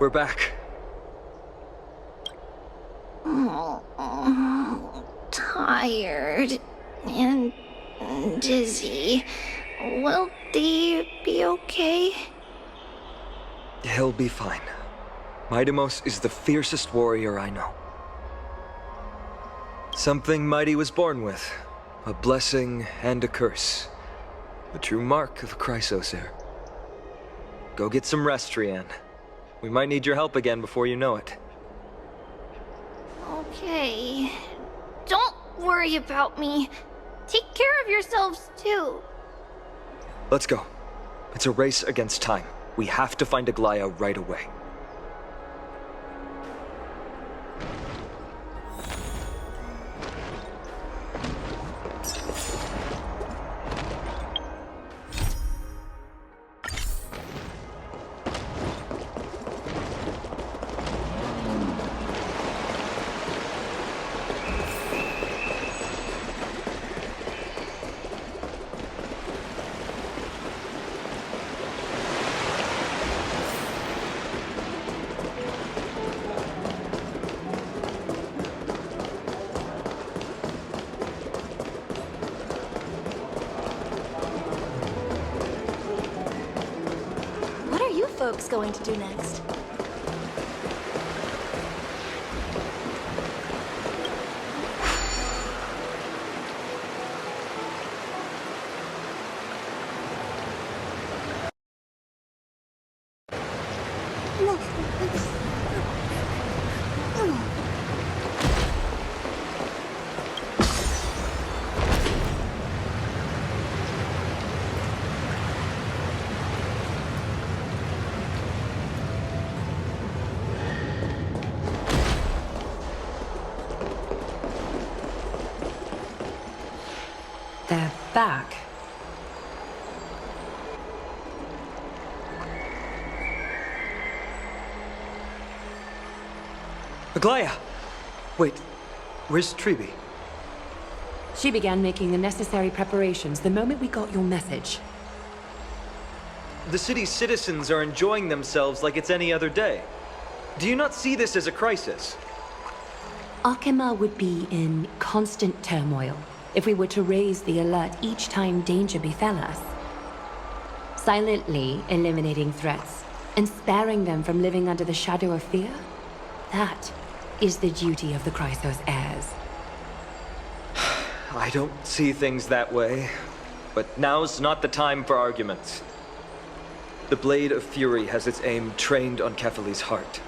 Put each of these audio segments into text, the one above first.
We're back. Tired and dizzy. Will they be okay? He'll be fine. Midamos is the fiercest warrior I know. Something Mighty was born with. A blessing and a curse. The true mark of a Chrysosaur. Go get some rest, Trianne. We might need your help again before you know it. Okay. Don't worry about me. Take care of yourselves too. Let's go. It's a race against time. We have to find Aglaya right away. What are you folks going to do next? They're back. Aglaya! Wait, where's Treeby? She began making the necessary preparations the moment we got your message. The city's citizens are enjoying themselves like it's any other day. Do you not see this as a crisis? Arkema would be in constant turmoil if we were to raise the alert each time danger befell us. Silently eliminating threats and sparing them from living under the shadow of fear, that is the duty of the Chrysos heirs. I don't see things that way, but now's not the time for arguments. The Blade of Fury has its aim trained on Kefali's heart.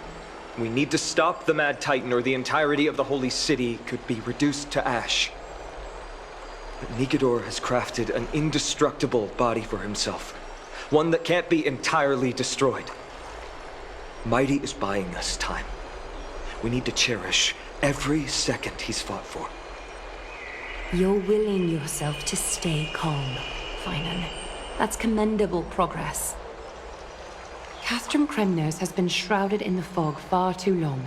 We need to stop the Mad Titan or the entirety of the Holy City could be reduced to ash. But Nikedor has crafted an indestructible body for himself. One that can't be entirely destroyed. Mighty is buying us time. We need to cherish every second he's fought for. You're willing yourself to stay calm, Finan. That's commendable progress. Castrum Kremnos has been shrouded in the fog far too long,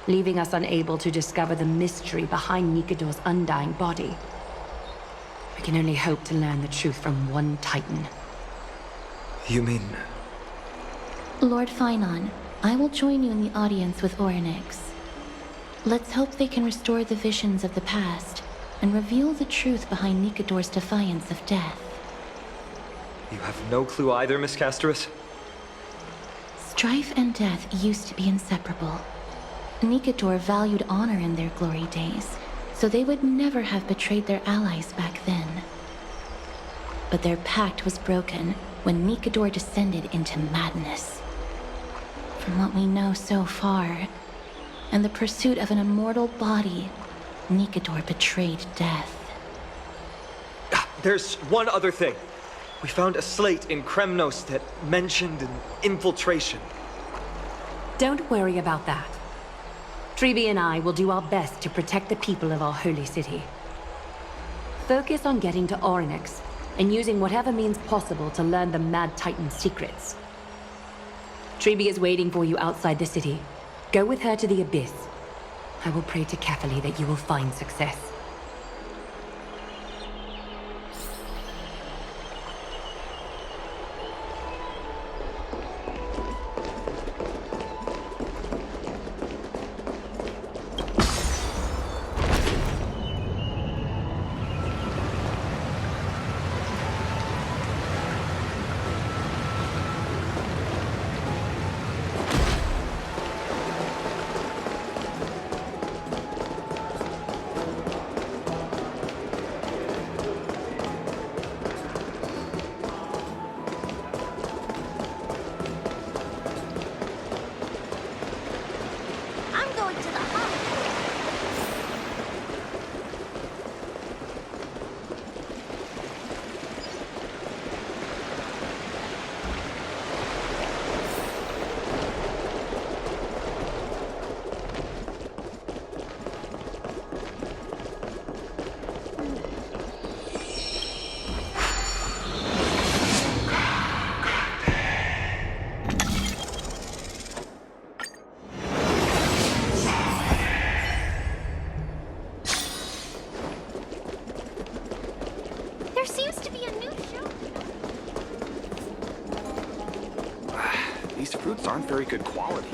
leaving us unable to discover the mystery behind Nikedor's undying body. We can only hope to learn the truth from one Titan. You mean... Lord Finon, I will join you in the audience with Orynyx. Let's hope they can restore the visions of the past and reveal the truth behind Nikedor's defiance of death. You have no clue either, Miss Casterus? Strife and death used to be inseparable. Nikedor valued honor in their glory days, so they would never have betrayed their allies back then. But their pact was broken when Nikedor descended into madness. From what we know so far, and the pursuit of an immortal body, Nikedor betrayed death. There's one other thing. We found a slate in Kremnos that mentioned an infiltration. Don't worry about that. Treeby and I will do our best to protect the people of our holy city. Focus on getting to Orynyx and using whatever means possible to learn the Mad Titan's secrets. Treeby is waiting for you outside the city. Go with her to the Abyss. I will pray to Kefali that you will find success. these fruits aren't very good quality.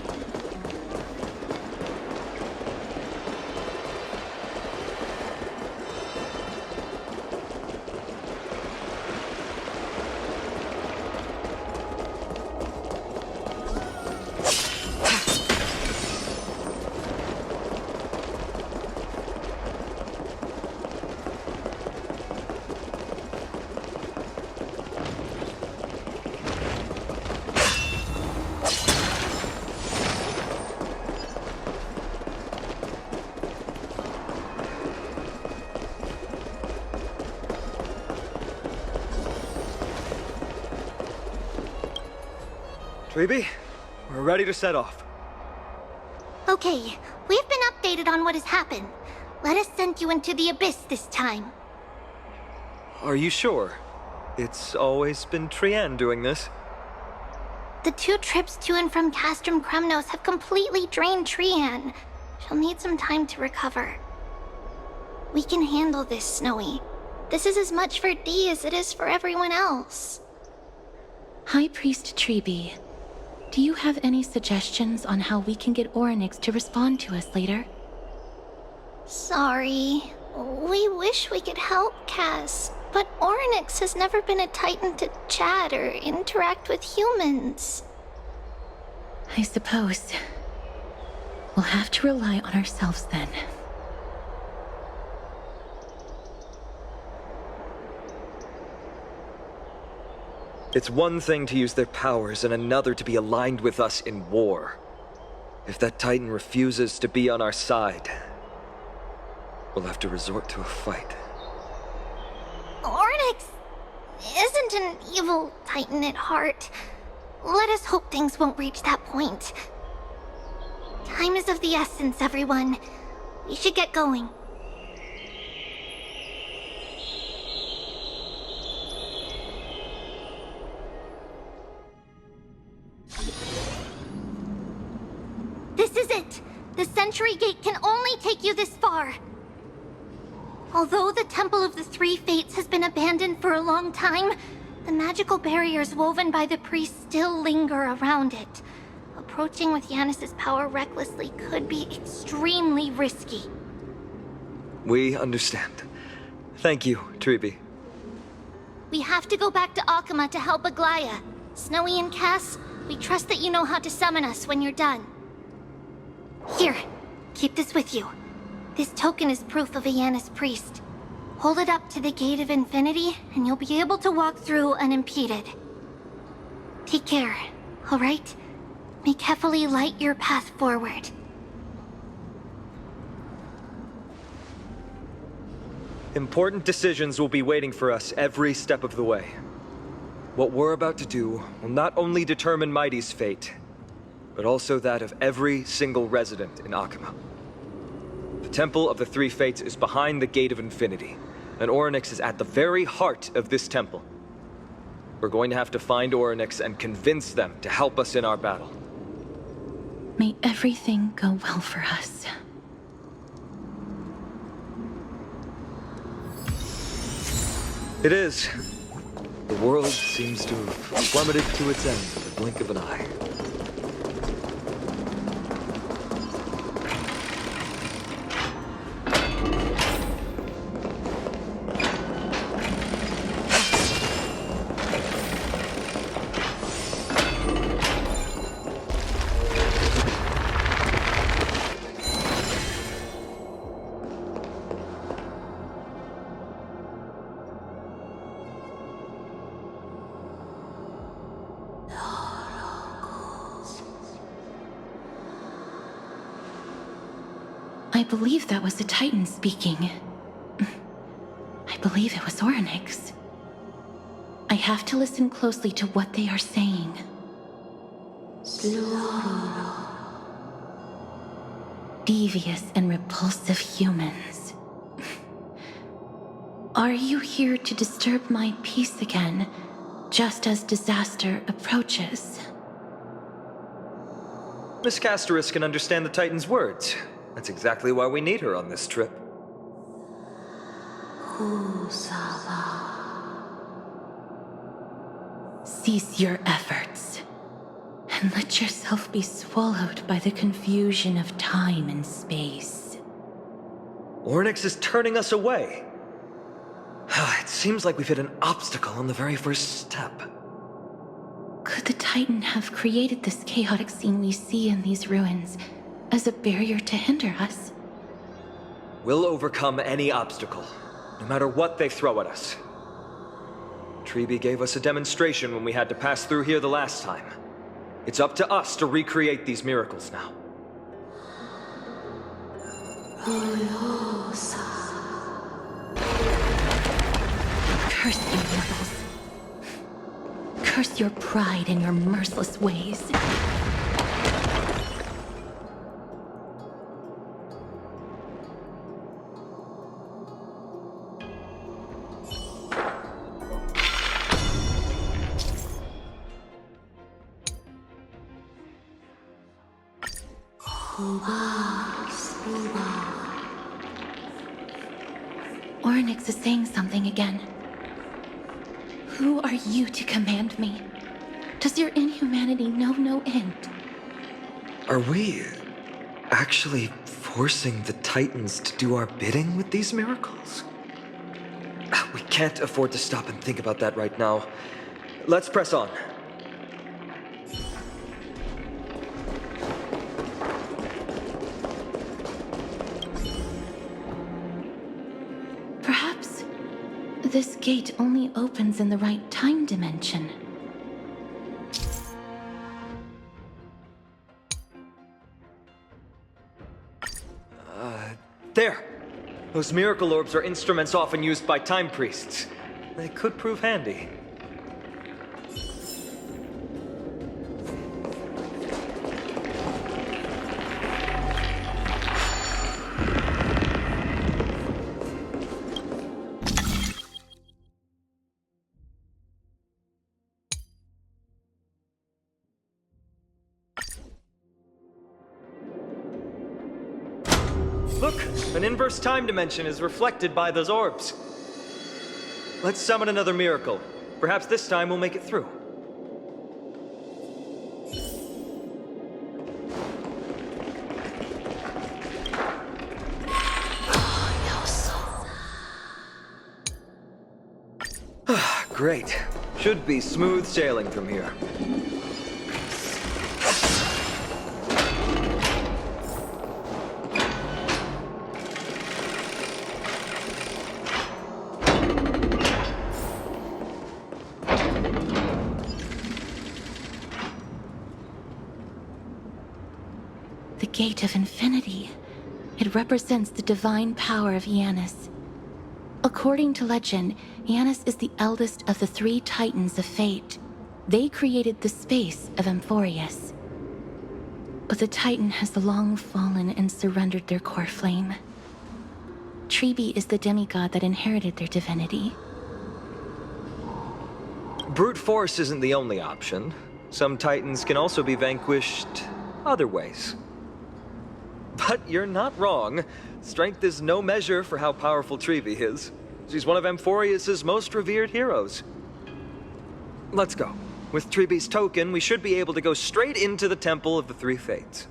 Treeby, we're ready to set off. Okay, we've been updated on what has happened. Let us send you into the abyss this time. Are you sure? It's always been Trian doing this. The 2 trips to and from Castrum Kremnos have completely drained Trian. She'll need some time to recover. We can handle this, Snowy. This is as much for Dee as it is for everyone else. High Priest Treeby, do you have any suggestions on how we can get Orynyx to respond to us later? Sorry. We wish we could help, Cass, but Orynyx has never been a Titan to chat or interact with humans. I suppose. We'll have to rely on ourselves then. It's one thing to use their powers and another to be aligned with us in war. If that Titan refuses to be on our side, we'll have to resort to a fight. Orynyx isn't an evil Titan at heart. Let us hope things won't reach that point. Time is of the essence, everyone. We should get going. This is it! The Century Gate can only take you this far. Although the Temple of the Three Fates has been abandoned for a long time, the magical barriers woven by the priests still linger around it. Approaching with Yanis's power recklessly could be extremely risky. We understand. Thank you, Treeby. We have to go back to Akama to help Aglaya. Snowy and Cass, we trust that you know how to summon us when you're done. Here, keep this with you. This token is proof of a Yanis priest. Hold it up to the Gate of Infinity, and you'll be able to walk through unimpeded. Take care, alright? May Kefali light your path forward. Important decisions will be waiting for us every step of the way. What we're about to do will not only determine Mighty's fate, but also that of every single resident in Akama. The Temple of the Three Fates is behind the Gate of Infinity, and Orynyx is at the very heart of this temple. We're going to have to find Orynyx and convince them to help us in our battle. May everything go well for us. It is. The world seems to have plummeted to its end in the blink of an eye. I believe that was the Titan speaking. I believe it was Orynyx. I have to listen closely to what they are saying. Devious and repulsive humans. Are you here to disturb my peace again, just as disaster approaches? Miss Casteris can understand the Titan's words. That's exactly why we need her on this trip. Cease your efforts. and let yourself be swallowed by the confusion of time and space. Ornyx is turning us away. It seems like we've hit an obstacle on the very first step. Could the Titan have created this chaotic scene we see in these ruins as a barrier to hinder us? We'll overcome any obstacle, no matter what they throw at us. Treeby gave us a demonstration when we had to pass through here the last time. It's up to us to recreate these miracles now. Curse you, mortals. Curse your pride and your merciless ways. Ornyx is saying something again. Who are you to command me? Does your inhumanity know no end? Are we actually forcing the Titans to do our bidding with these miracles? We can't afford to stop and think about that right now. Let's press on. Perhaps this gate only opens in the right time dimension. There! Those miracle orbs are instruments often used by time priests. They could prove handy. Look! An inverse time dimension is reflected by those orbs. Let's summon another miracle. Perhaps this time we'll make it through. Great. Should be smooth sailing from here. The Gate of Infinity. It represents the divine power of Janus. According to legend, Janus is the eldest of the three Titans of Fate. They created the space of Amphorius. But the Titan has long fallen and surrendered their core flame. Treeby is the demigod that inherited their divinity. Brute force isn't the only option. Some Titans can also be vanquished other ways. But you're not wrong. Strength is no measure for how powerful Treeby is. She's one of Amphorius' most revered heroes. Let's go. With Treeby's token, we should be able to go straight into the Temple of the Three Fates.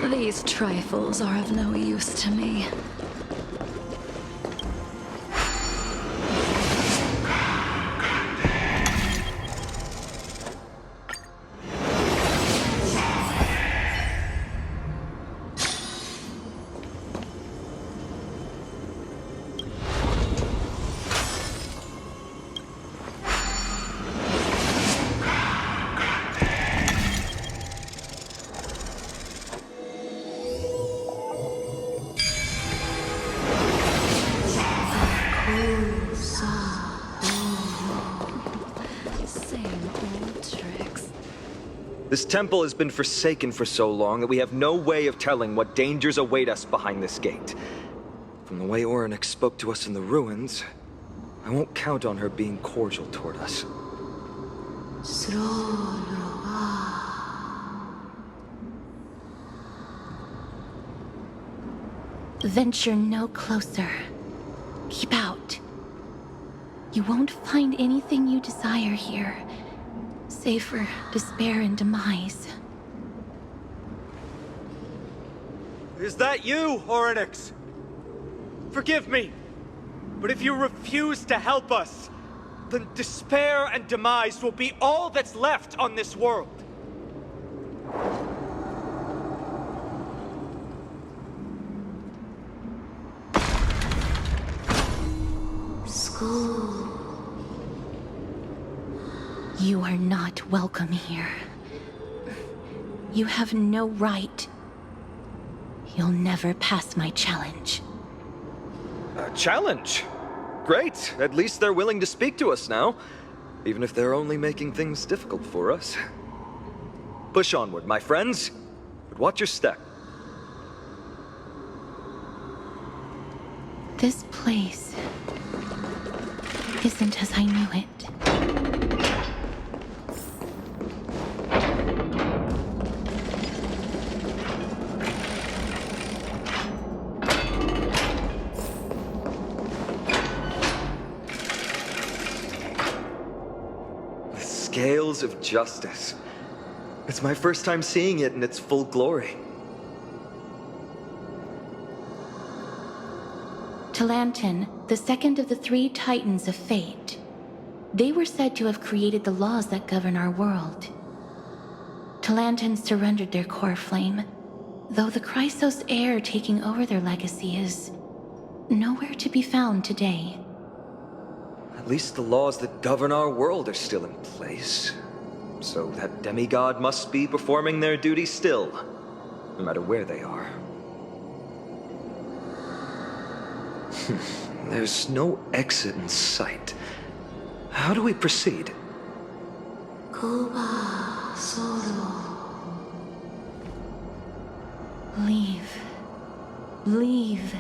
These trifles are of no use to me. This temple has been forsaken for so long that we have no way of telling what dangers await us behind this gate. From the way Orynyx spoke to us in the ruins, I won't count on her being cordial toward us. Venture no closer. Keep out. You won't find anything you desire here, save for despair and demise. Is that you, Orynyx? Forgive me, but if you refuse to help us, then despair and demise will be all that's left on this world. You are not welcome here. You have no right. You'll never pass my challenge. A challenge? Great. At least they're willing to speak to us now. Even if they're only making things difficult for us. Push onward, my friends. But watch your step. This place isn't as I knew it. Scales of justice. It's my first time seeing it in its full glory. Talantin, the second of the three Titans of Fate. They were said to have created the laws that govern our world. Talantin surrendered their core flame, though the Chrysos heir taking over their legacy is nowhere to be found today. At least the laws that govern our world are still in place. So that demigod must be performing their duty still, no matter where they are. There's no exit in sight. How do we proceed? Leave. Leave.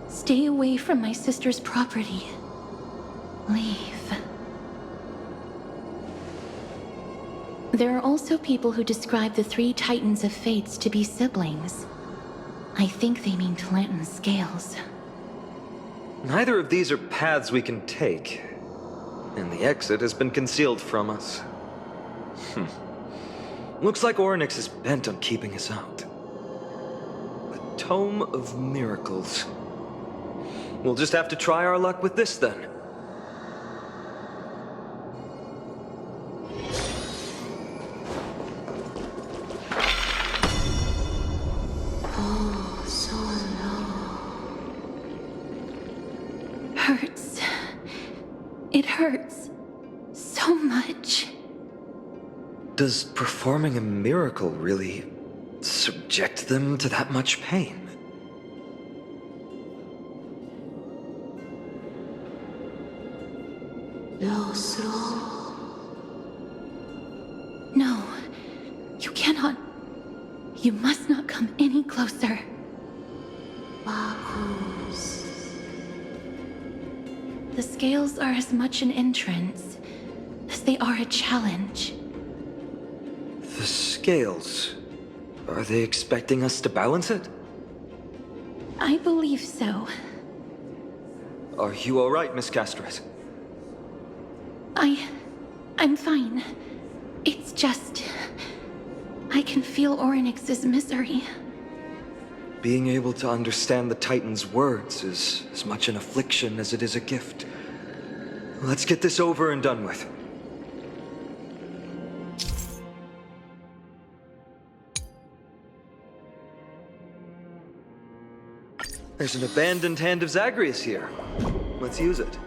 Stay away from my sister's property. Leave. There are also people who describe the three Titans of Fates to be siblings. I think they mean Talantin's scales. Neither of these are paths we can take, and the exit has been concealed from us. Looks like Orynyx is bent on keeping us out. The Tome of Miracles. We'll just have to try our luck with this then. Hurts. It hurts so much. Does performing a miracle really subject them to that much pain? No, you cannot. You must not come any closer. The scales are as much an entrance as they are a challenge. The scales. Are they expecting us to balance it? I believe so. Are you all right, Miss Castres? I'm fine. It's just... I can feel Orynyx's misery. Being able to understand the Titan's words is as much an affliction as it is a gift. Let's get this over and done with. There's an abandoned hand of Zagreus here. Let's use it.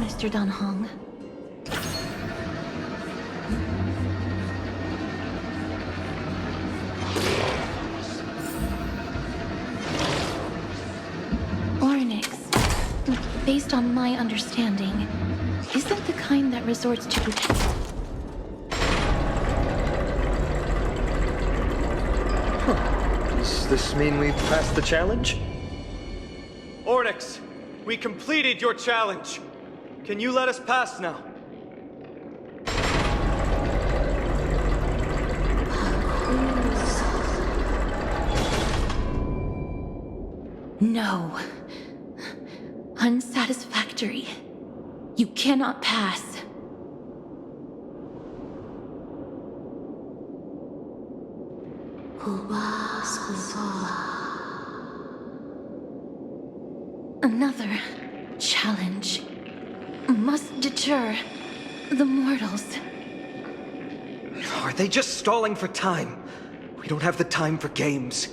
Mr. Dan Hong. Orynyx, based on my understanding, isn't the kind that resorts to protect. Does this mean we've passed the challenge? Ornyx, we completed your challenge. Can you let us pass now? No. Unsatisfactory. You cannot pass. Another challenge must deter the mortals. Are they just stalling for time? We don't have the time for games.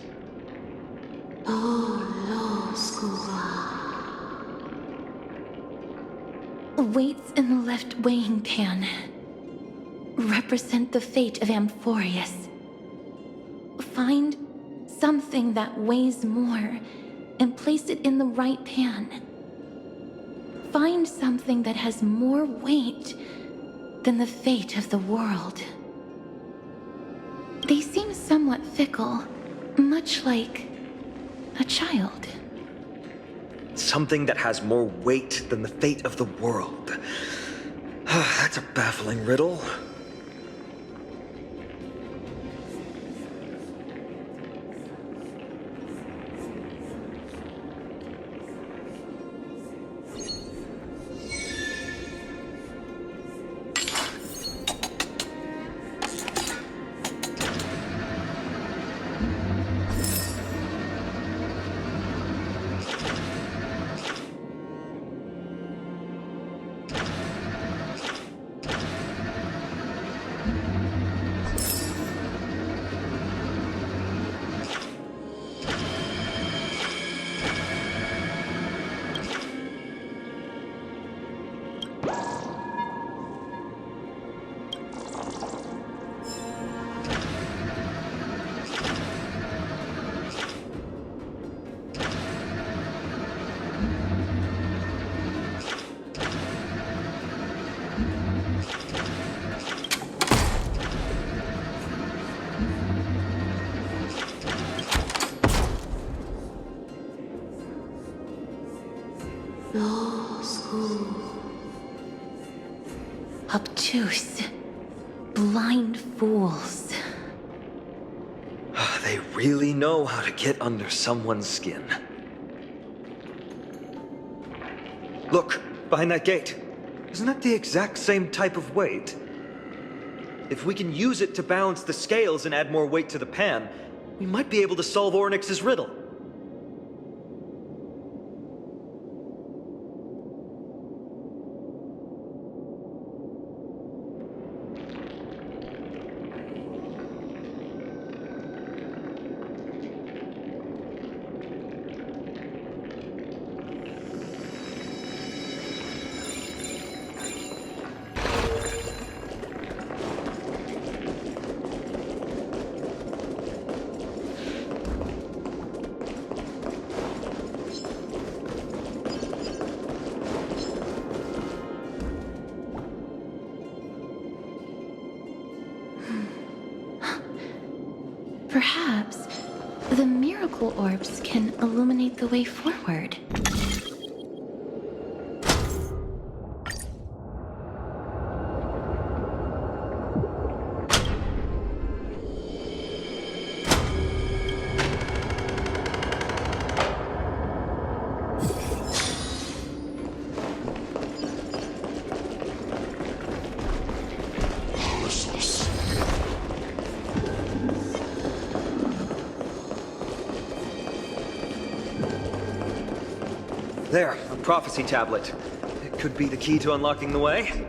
Weights in the left weighing pan represent the fate of Amphorius. Find something that weighs more and place it in the right pan. Find something that has more weight than the fate of the world. They seem somewhat fickle, much like a child. Something that has more weight than the fate of the world. That's a baffling riddle. Obtuse. Blind fools. They really know how to get under someone's skin. Look, behind that gate. Isn't that the exact same type of weight? If we can use it to balance the scales and add more weight to the pan, we might be able to solve Ornyx's riddle. Perhaps the miracle orbs can illuminate the way forward. There, a prophecy tablet. It could be the key to unlocking the way.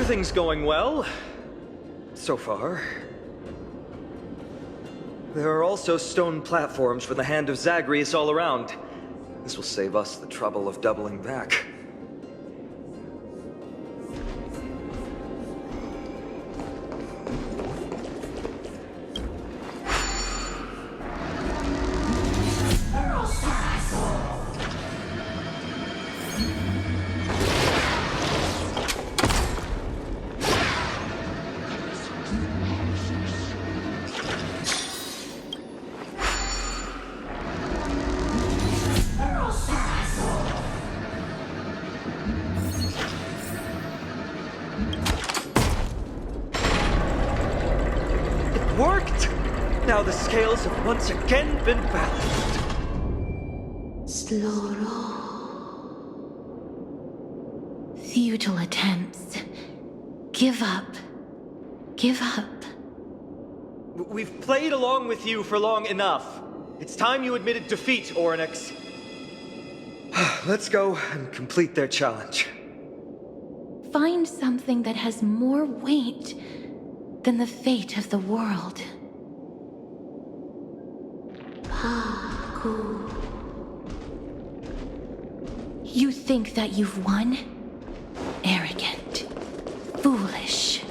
Everything's going well. So far. There are also stone platforms for the Hand of Zagreus all around. This will save us the trouble of doubling back. Worked! Now the scales have once again been balanced. Futile attempts. Give up. Give up. We've played along with you for long enough. It's time you admitted defeat, Orynyx. Let's go and complete their challenge. Find something that has more weight than the fate of the world. You think that you've won? Arrogant. Foolish.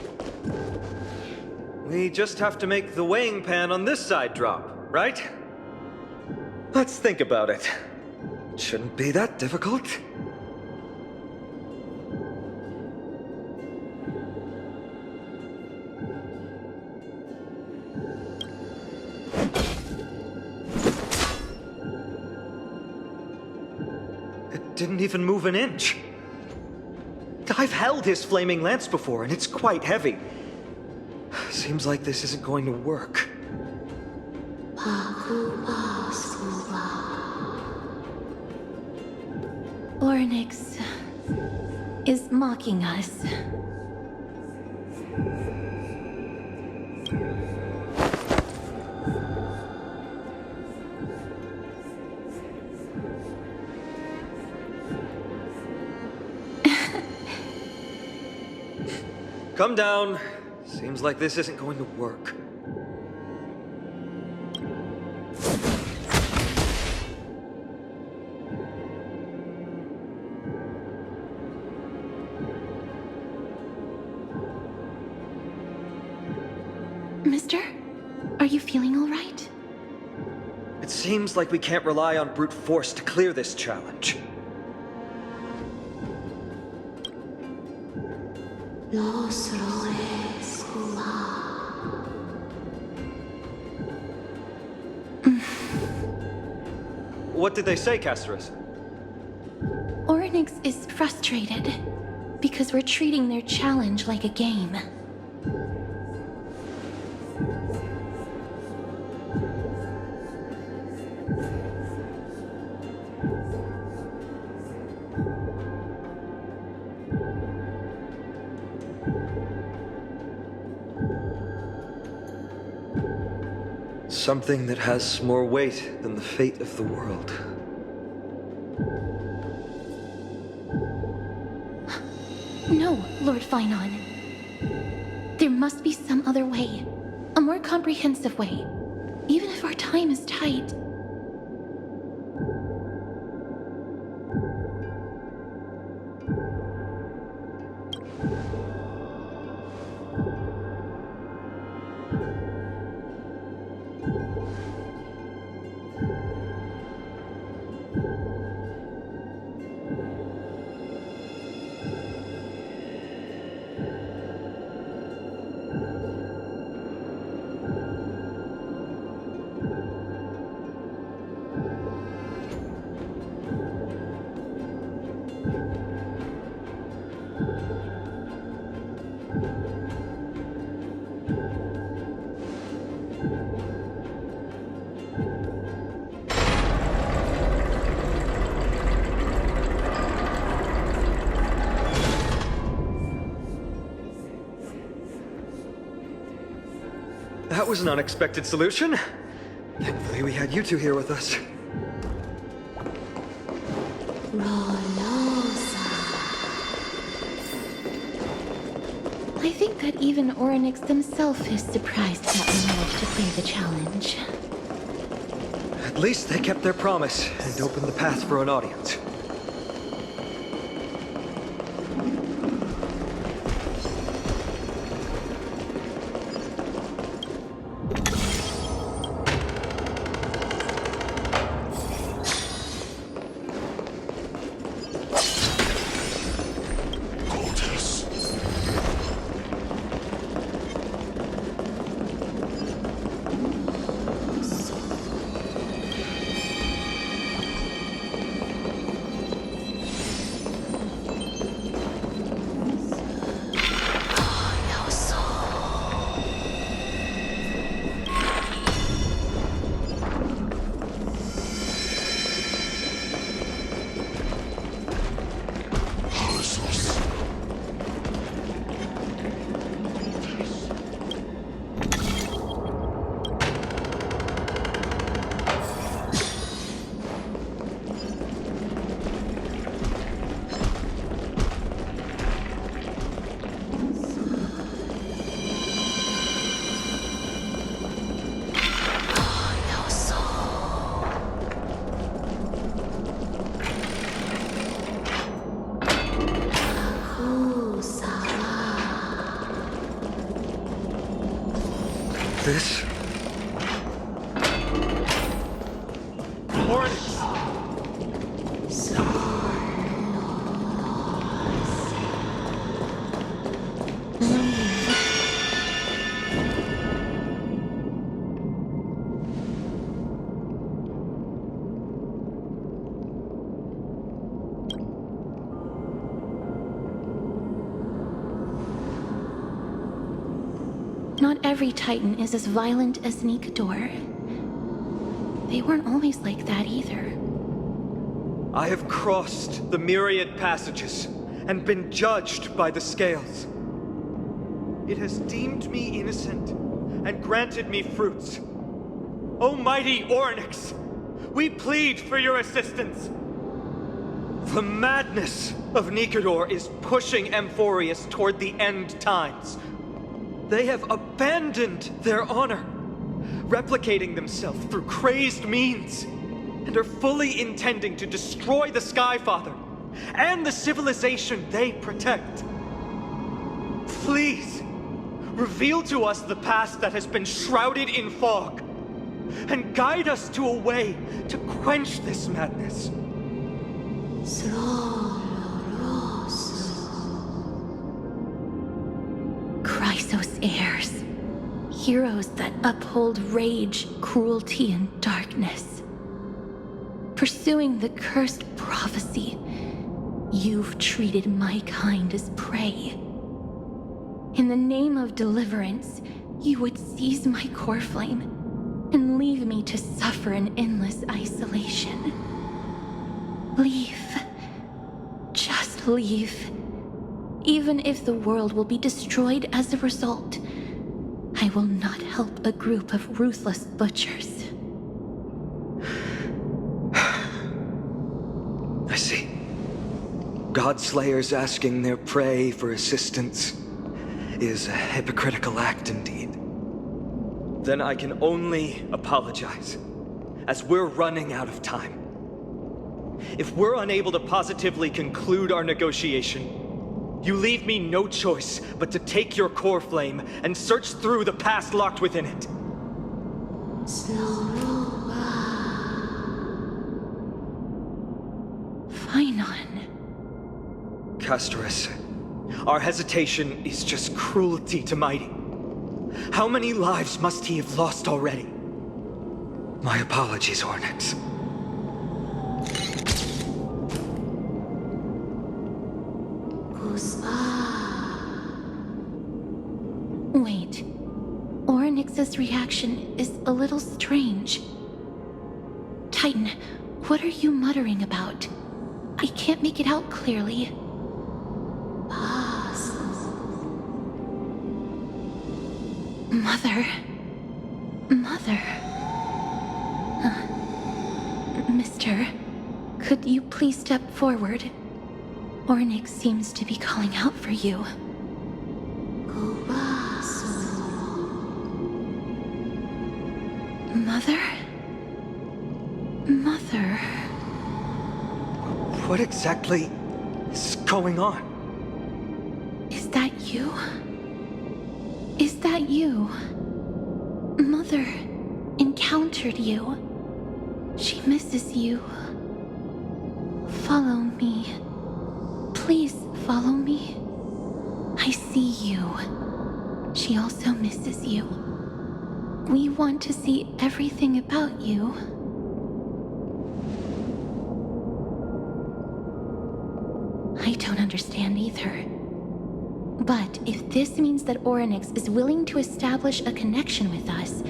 We just have to make the weighing pan on this side drop, right? Let's think about it. Shouldn't be that difficult. It didn't even move an inch. I've held his flaming lance before, and it's quite heavy. Seems like this isn't going to work. Orynyx is mocking us. Come down. Seems like this isn't going to work. Mister, are you feeling all right? It seems like we can't rely on brute force to clear this challenge. What did they say, Casterus? Orynyx is frustrated because we're treating their challenge like a game. Something that has more weight than the fate of the world. No, Lord Finon. There must be some other way. A more comprehensive way. Even if our time is tight. That was an unexpected solution. Thankfully, we had you two here with us. I think that even Orynyx himself is surprised that we managed to clear the challenge. At least they kept their promise and opened the path for an audience. This? Orynyx! Not every Titan is as violent as Nikador. They weren't always like that either. I have crossed the myriad passages and been judged by the scales. It has deemed me innocent and granted me fruits. Almighty Orynyx, we plead for your assistance. The madness of Nikador is pushing Amphorius toward the end times. They have abandoned their honor, replicating themselves through crazed means, and are fully intending to destroy the Skyfather and the civilization they protect. Please, reveal to us the past that has been shrouded in fog, and guide us to a way to quench this madness. Chrysos heirs. Heroes that uphold rage, cruelty, and darkness. Pursuing the cursed prophecy, you've treated my kind as prey. In the name of deliverance, you would seize my core flame and leave me to suffer in endless isolation. Leave. Just leave. Even if the world will be destroyed as a result, I will not help a group of ruthless butchers. I see. Godslayers asking their prey for assistance is a hypocritical act indeed. Then I can only apologize, as we're running out of time. If we're unable to positively conclude our negotiation, you leave me no choice but to take your core flame and search through the past locked within it. Phainon. Castorus, our hesitation is just cruelty to Mighty. How many lives must he have lost already? My apologies, Orynyx. Wait. Orynyx's reaction is a little strange. Titan, what are you muttering about? I can't make it out clearly. Mother. Mister, could you please step forward? Orynyx seems to be calling out for you. Mother? Mother? What exactly is going on? Is that you? Is that you? Mother encountered you. She misses you. Follow me. Please follow me. I see you. She also misses you. We want to see everything about you. I don't understand either. But if this means that Orynyx is willing to establish a connection with us,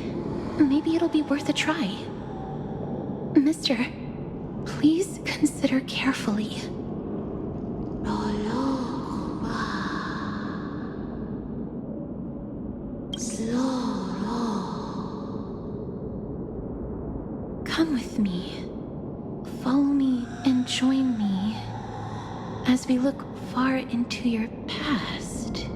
maybe it'll be worth a try. Mister, please consider carefully. Come with me. Follow me and join me as we look far into your past.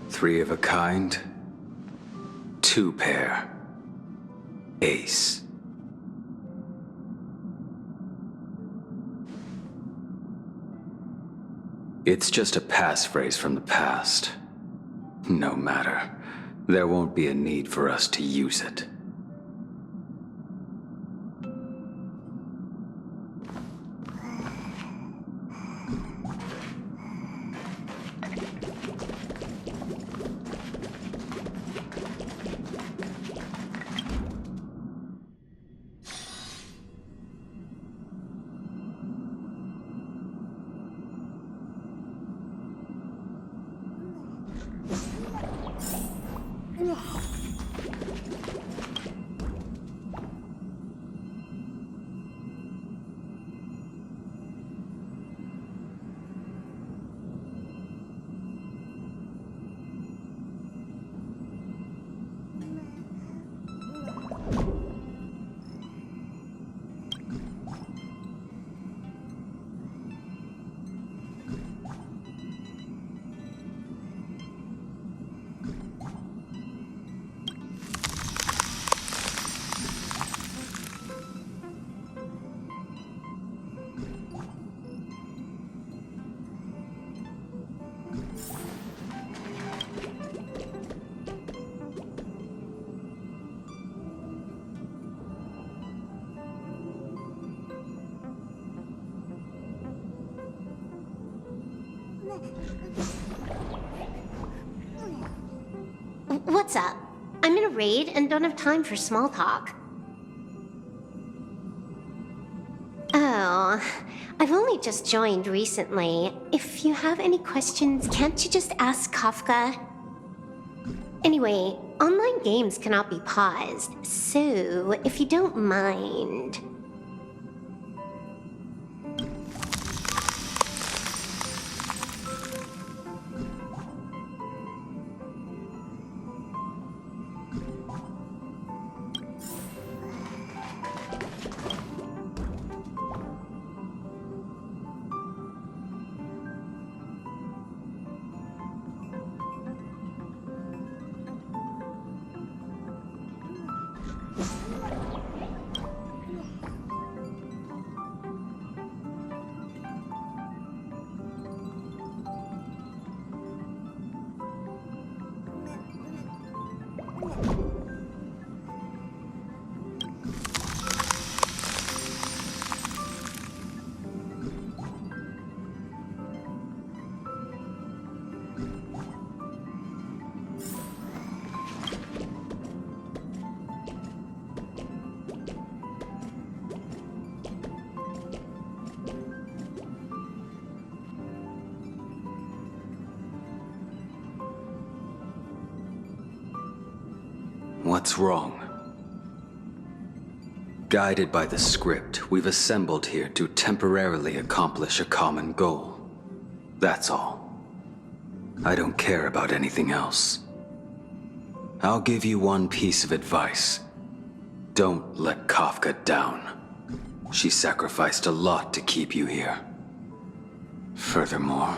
Three of a kind, two pair, ace. It's just a passphrase from the past. No matter. there won't be a need for us to use it. What's up? I'm in a raid and don't have time for small talk. Oh, I've only just joined recently. If you have any questions, can't you just ask Kafka? Anyway, online games cannot be paused, so if you don't mind... What's wrong? Guided by the script, we've assembled here to temporarily accomplish a common goal. That's all. I don't care about anything else. I'll give you one piece of advice. Don't let Kafka down. She sacrificed a lot to keep you here. Furthermore...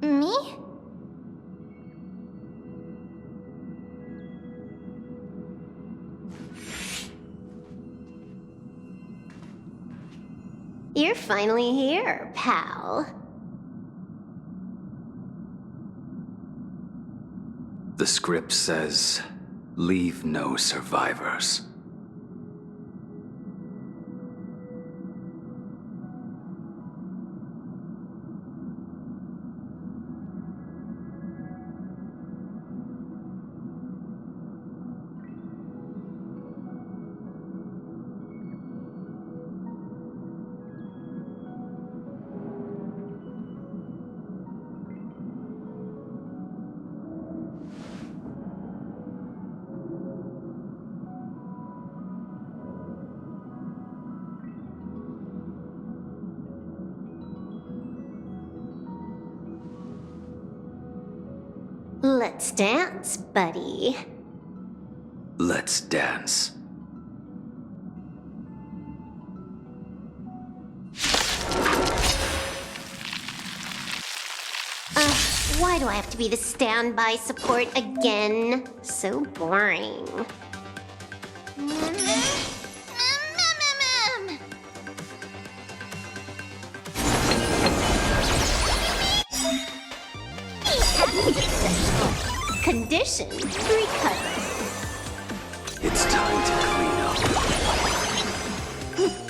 Me? You're finally here, pal. The script says, leave no survivors. Let's dance, buddy. Let's dance. Why do I have to be the standby support again? So boring. Condition recovered. It's time to clean up.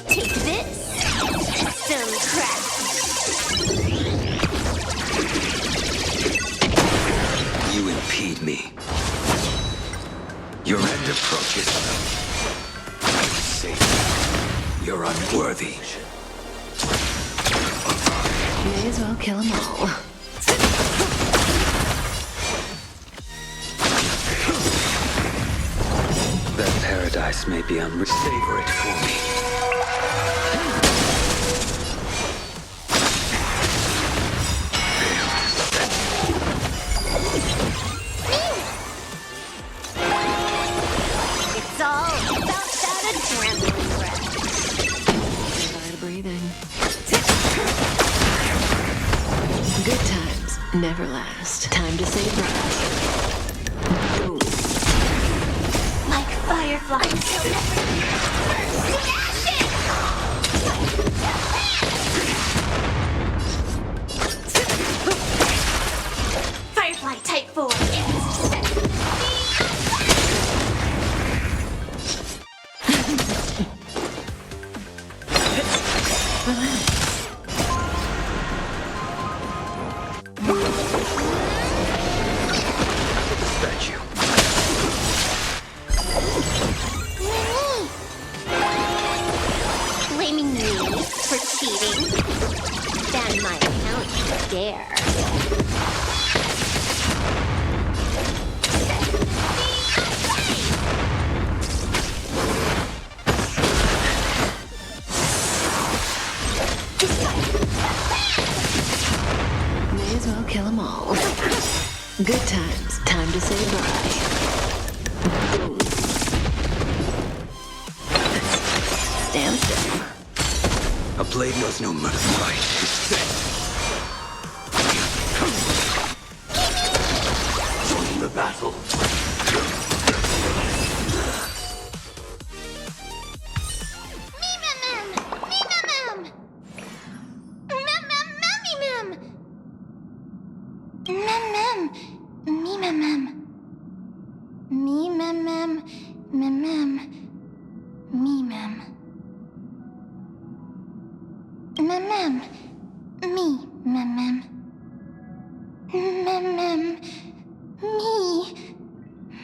Take this. Some crap. You impede me. Your end approaches. Safe. You're unworthy. May as well kill them all. That paradise may be savor it for me. It's all about that adrenaline rush. Tired breathing. Good times never last. Time to say bye. Boom. Like fireflies. Firefly type 4. Statue. Blaming me for cheating? Ban my account if you dare. May as well kill them all. Good times. Time to say bye. Boom. Stand still. A blade knows no mercy. Right. mem. Me mem mem. Me mem mem. Mem mem. Me mem. Mem mem. Me mem mem. Mem mem. Me.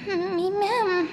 Me mem.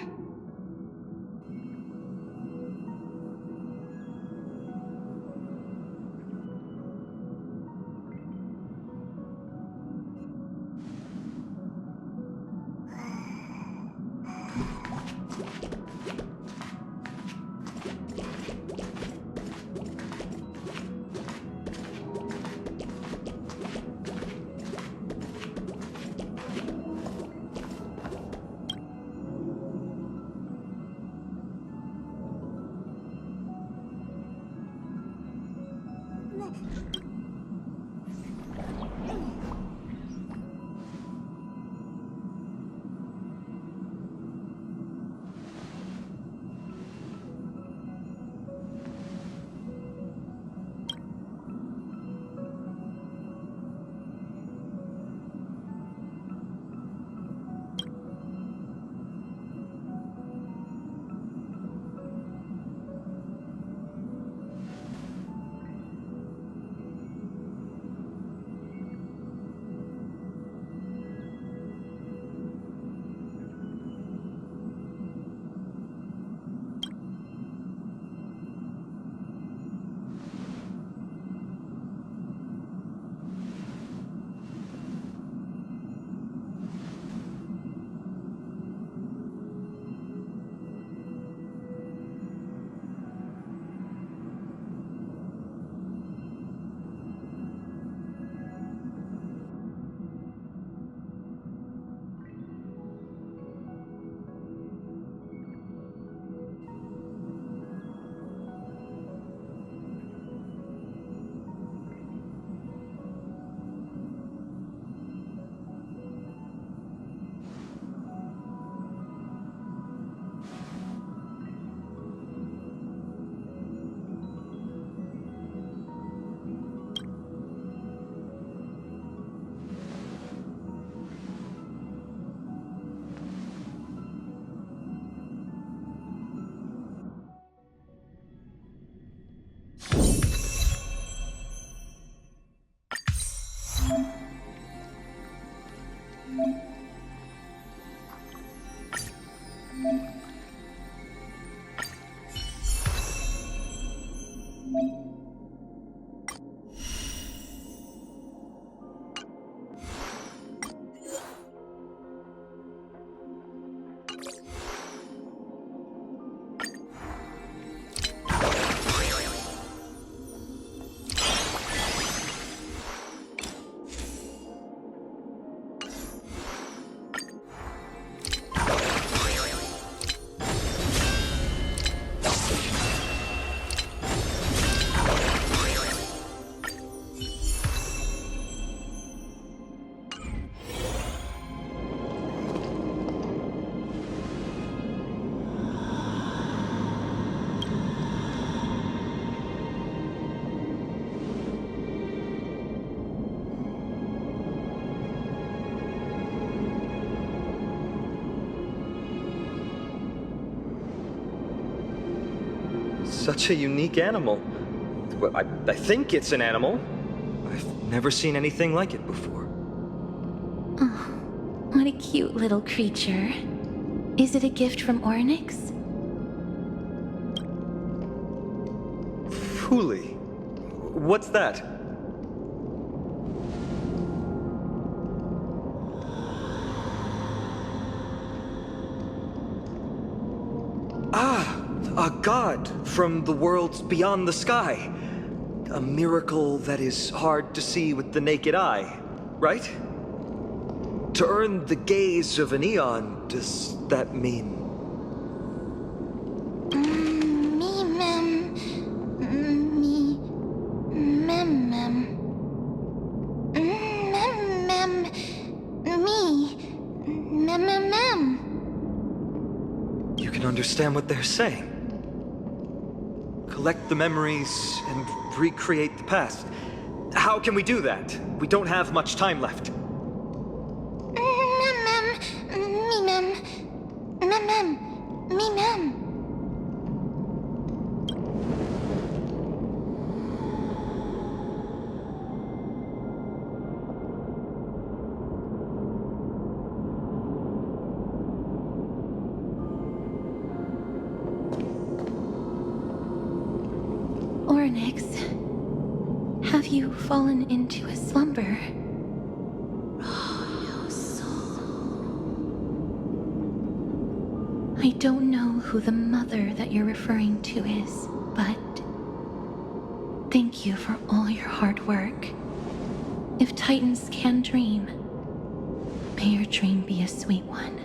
Such a unique animal. Well, I think it's an animal. I've never seen anything like it before. Oh, what a cute little creature. Is it a gift from Ornyx? Fuli. What's that? Ah, a god from the worlds beyond the sky. A miracle that is hard to see with the naked eye, right? To earn the gaze of an eon, does that mean? Me mem. Me mem mem. Mem mem. Me mem mem mem. You can understand what they're saying. Collect the memories and recreate the past. How can we do that? We don't have much time left. Me mem. Orynyx, have you fallen into a slumber? I don't know who the mother that you're referring to is, but thank you for all your hard work. If Titans can dream, may your dream be a sweet one.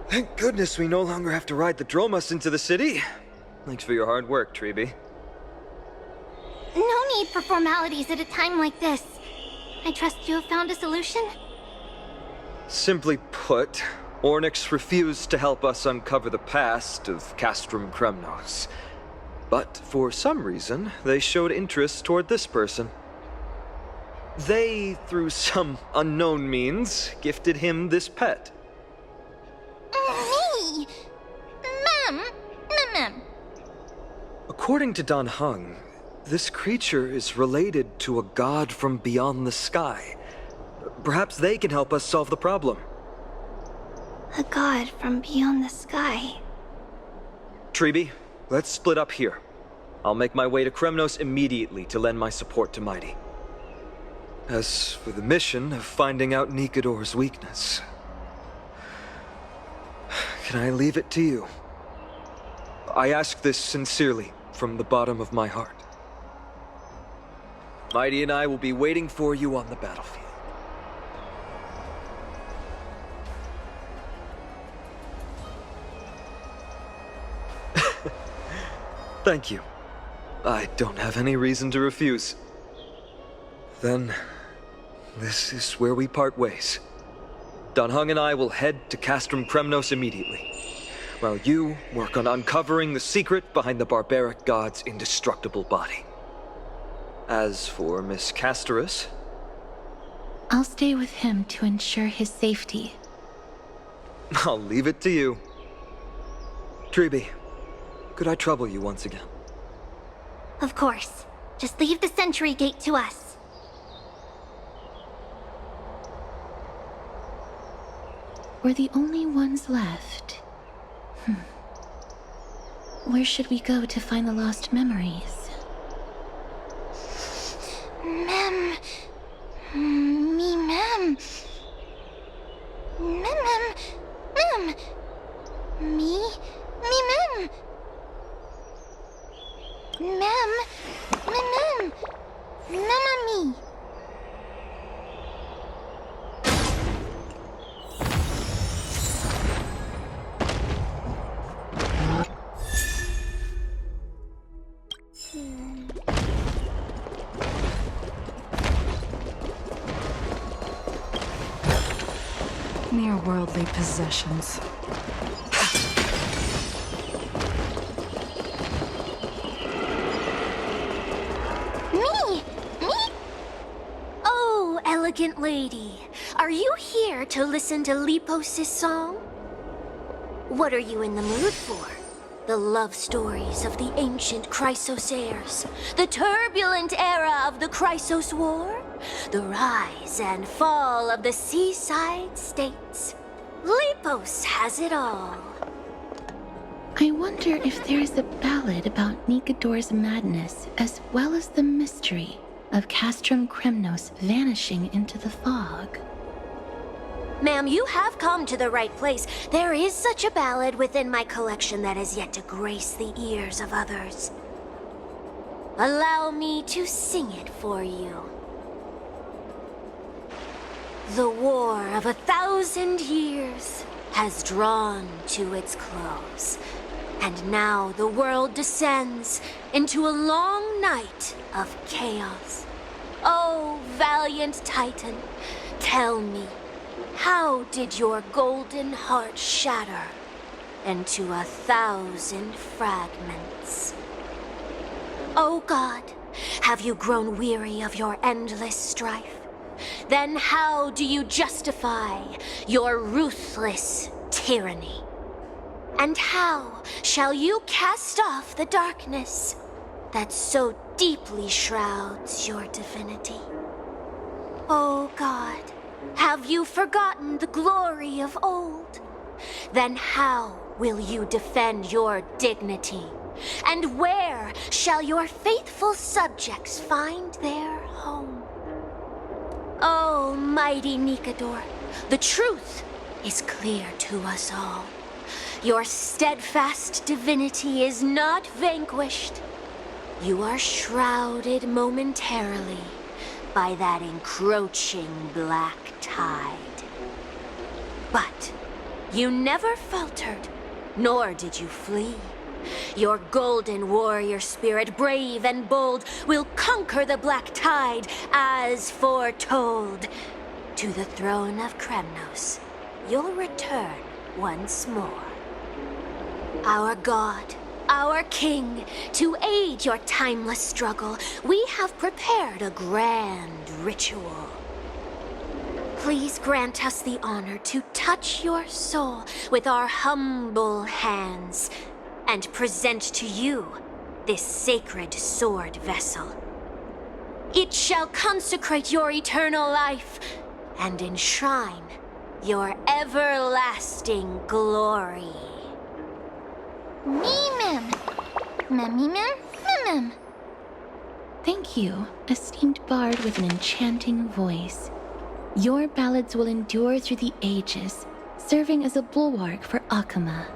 Thank goodness we no longer have to ride the Dromus into the city. Thanks for your hard work, Treeby. No need for formalities at a time like this. I trust you have found a solution? Simply put, Ornyx refused to help us uncover the past of Castrum Kremnos. But for some reason, they showed interest toward this person. They, through some unknown means, gifted him this pet. Me? Mem. According to Dan Heng, this creature is related to a god from beyond the sky. Perhaps they can help us solve the problem. A god from beyond the sky. Treeby, let's split up here. I'll make my way to Kremnos immediately to lend my support to Mighty. As for the mission of finding out Nikador's weakness, can I leave it to you? I ask this sincerely, from the bottom of my heart. Mighty and I will be waiting for you on the battlefield. Thank you. I don't have any reason to refuse. Then, this is where we part ways. Dan Heng and I will head to Castrum Kremnos immediately, while you work on uncovering the secret behind the barbaric god's indestructible body. As for Miss Castorus, I'll stay with him to ensure his safety. I'll leave it to you. Treeby, could I trouble you once again? Of course. Just leave the sentry gate to us. We're the only ones left. Where should we go to find the lost memories? Mem. Me mem. Mem. Me mem. Mem. Me. Mere worldly possessions. Me? Oh, elegant lady. Are you here to listen to Lepos' song? What are you in the mood for? The love stories of the ancient Chrysos heirs, the turbulent era of the Chrysos War, the rise and fall of the seaside states. Lepos has it all. I wonder if there's a ballad about Nikador's madness, as well as the mystery of Castrum Kremnos vanishing into the fog. Ma'am, you have come to the right place. There is such a ballad within my collection that has yet to grace the ears of others. Allow me to sing it for you. The war of 1,000 years has drawn to its close, and now the world descends into a long night of chaos. Oh, valiant Titan, tell me, how did your golden heart shatter into 1,000 fragments. Oh God, have you grown weary of your endless strife? Then how do you justify your ruthless tyranny? And how shall you cast off the darkness that so deeply shrouds your divinity? Oh God, have you forgotten the glory of old? Then how will you defend your dignity? And where shall your faithful subjects find their home? Oh, mighty Nikador, the truth is clear to us all. Your steadfast divinity is not vanquished. You are shrouded momentarily by that encroaching black tide. But you never faltered, nor did you flee. Your golden warrior spirit, brave and bold, will conquer the black tide as foretold. To the throne of Kremnos, you'll return once more. Our God, our King, to aid your timeless struggle, we have prepared a grand ritual. Please grant us the honor to touch your soul with our humble hands and present to you this sacred sword vessel. It shall consecrate your eternal life and enshrine your everlasting glory. Mimim! Mimim! Mimim! Thank you, esteemed bard with an enchanting voice. Your ballads will endure through the ages, serving as a bulwark for Akama.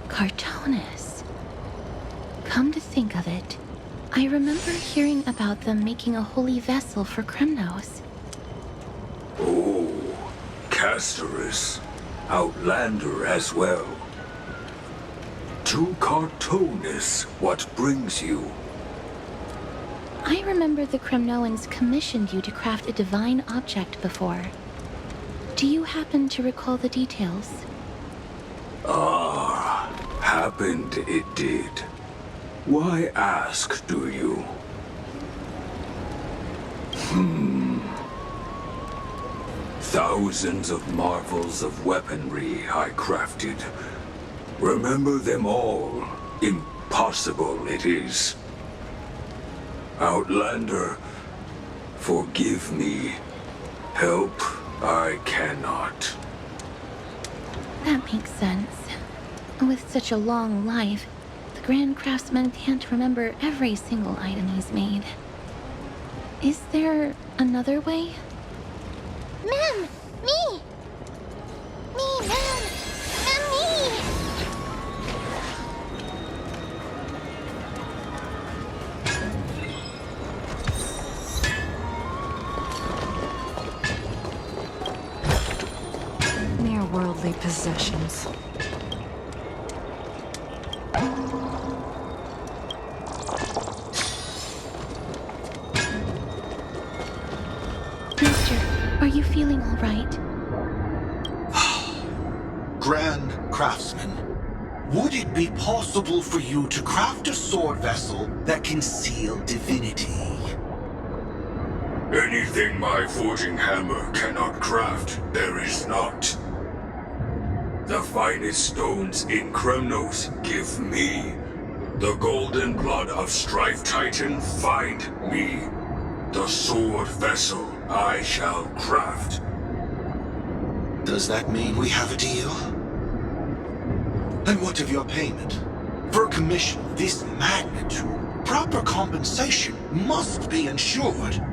Cartonis. Come to think of it, I remember hearing about them making a holy vessel for Kremnos. Oh, Casterus. Outlander as well. To Cartonis, what brings you? I remember the Kremnoans commissioned you to craft a divine object before. Do you happen to recall the details? Happened it did. Why ask, do you? Thousands of marvels of weaponry I crafted. Remember them all. Impossible it is. Outlander, forgive me. Help I cannot. That makes sense. With such a long life, the Grand Craftsman can't remember every single item he's made. Is there another way? Mem! Me! Me, Mem! Mem, me! Mere worldly possessions. Mister, are you feeling all right? Grand Craftsman, would it be possible for you to craft a sword vessel that can seal divinity? Anything my forging hammer cannot craft, there is not. The finest stones in Kremnos give me. The golden blood of Strife Titan find me. The sword vessel I shall craft. Does that mean we have a deal? And what of your payment? For a commission of this magnitude, proper compensation must be ensured.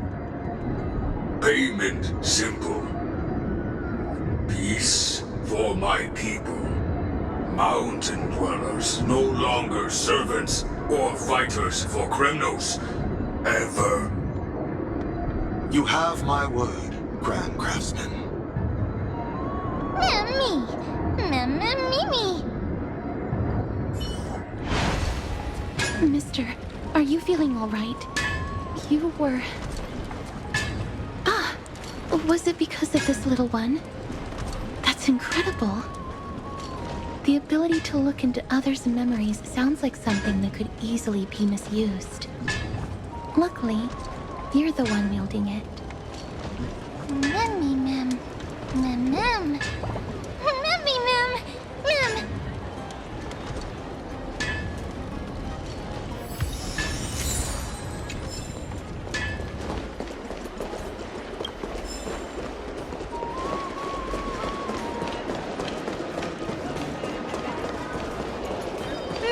Payment simple. Peace for my people. Mountain dwellers, no longer servants or fighters for Kremnos. Ever. You have my word, Grand Craftsman. Mimi! Mimi! Mister, are you feeling all right? You were... Ah! Was it because of this little one? That's incredible. The ability to look into others' memories sounds like something that could easily be misused. Luckily, you're the one wielding it. Mem. Mem.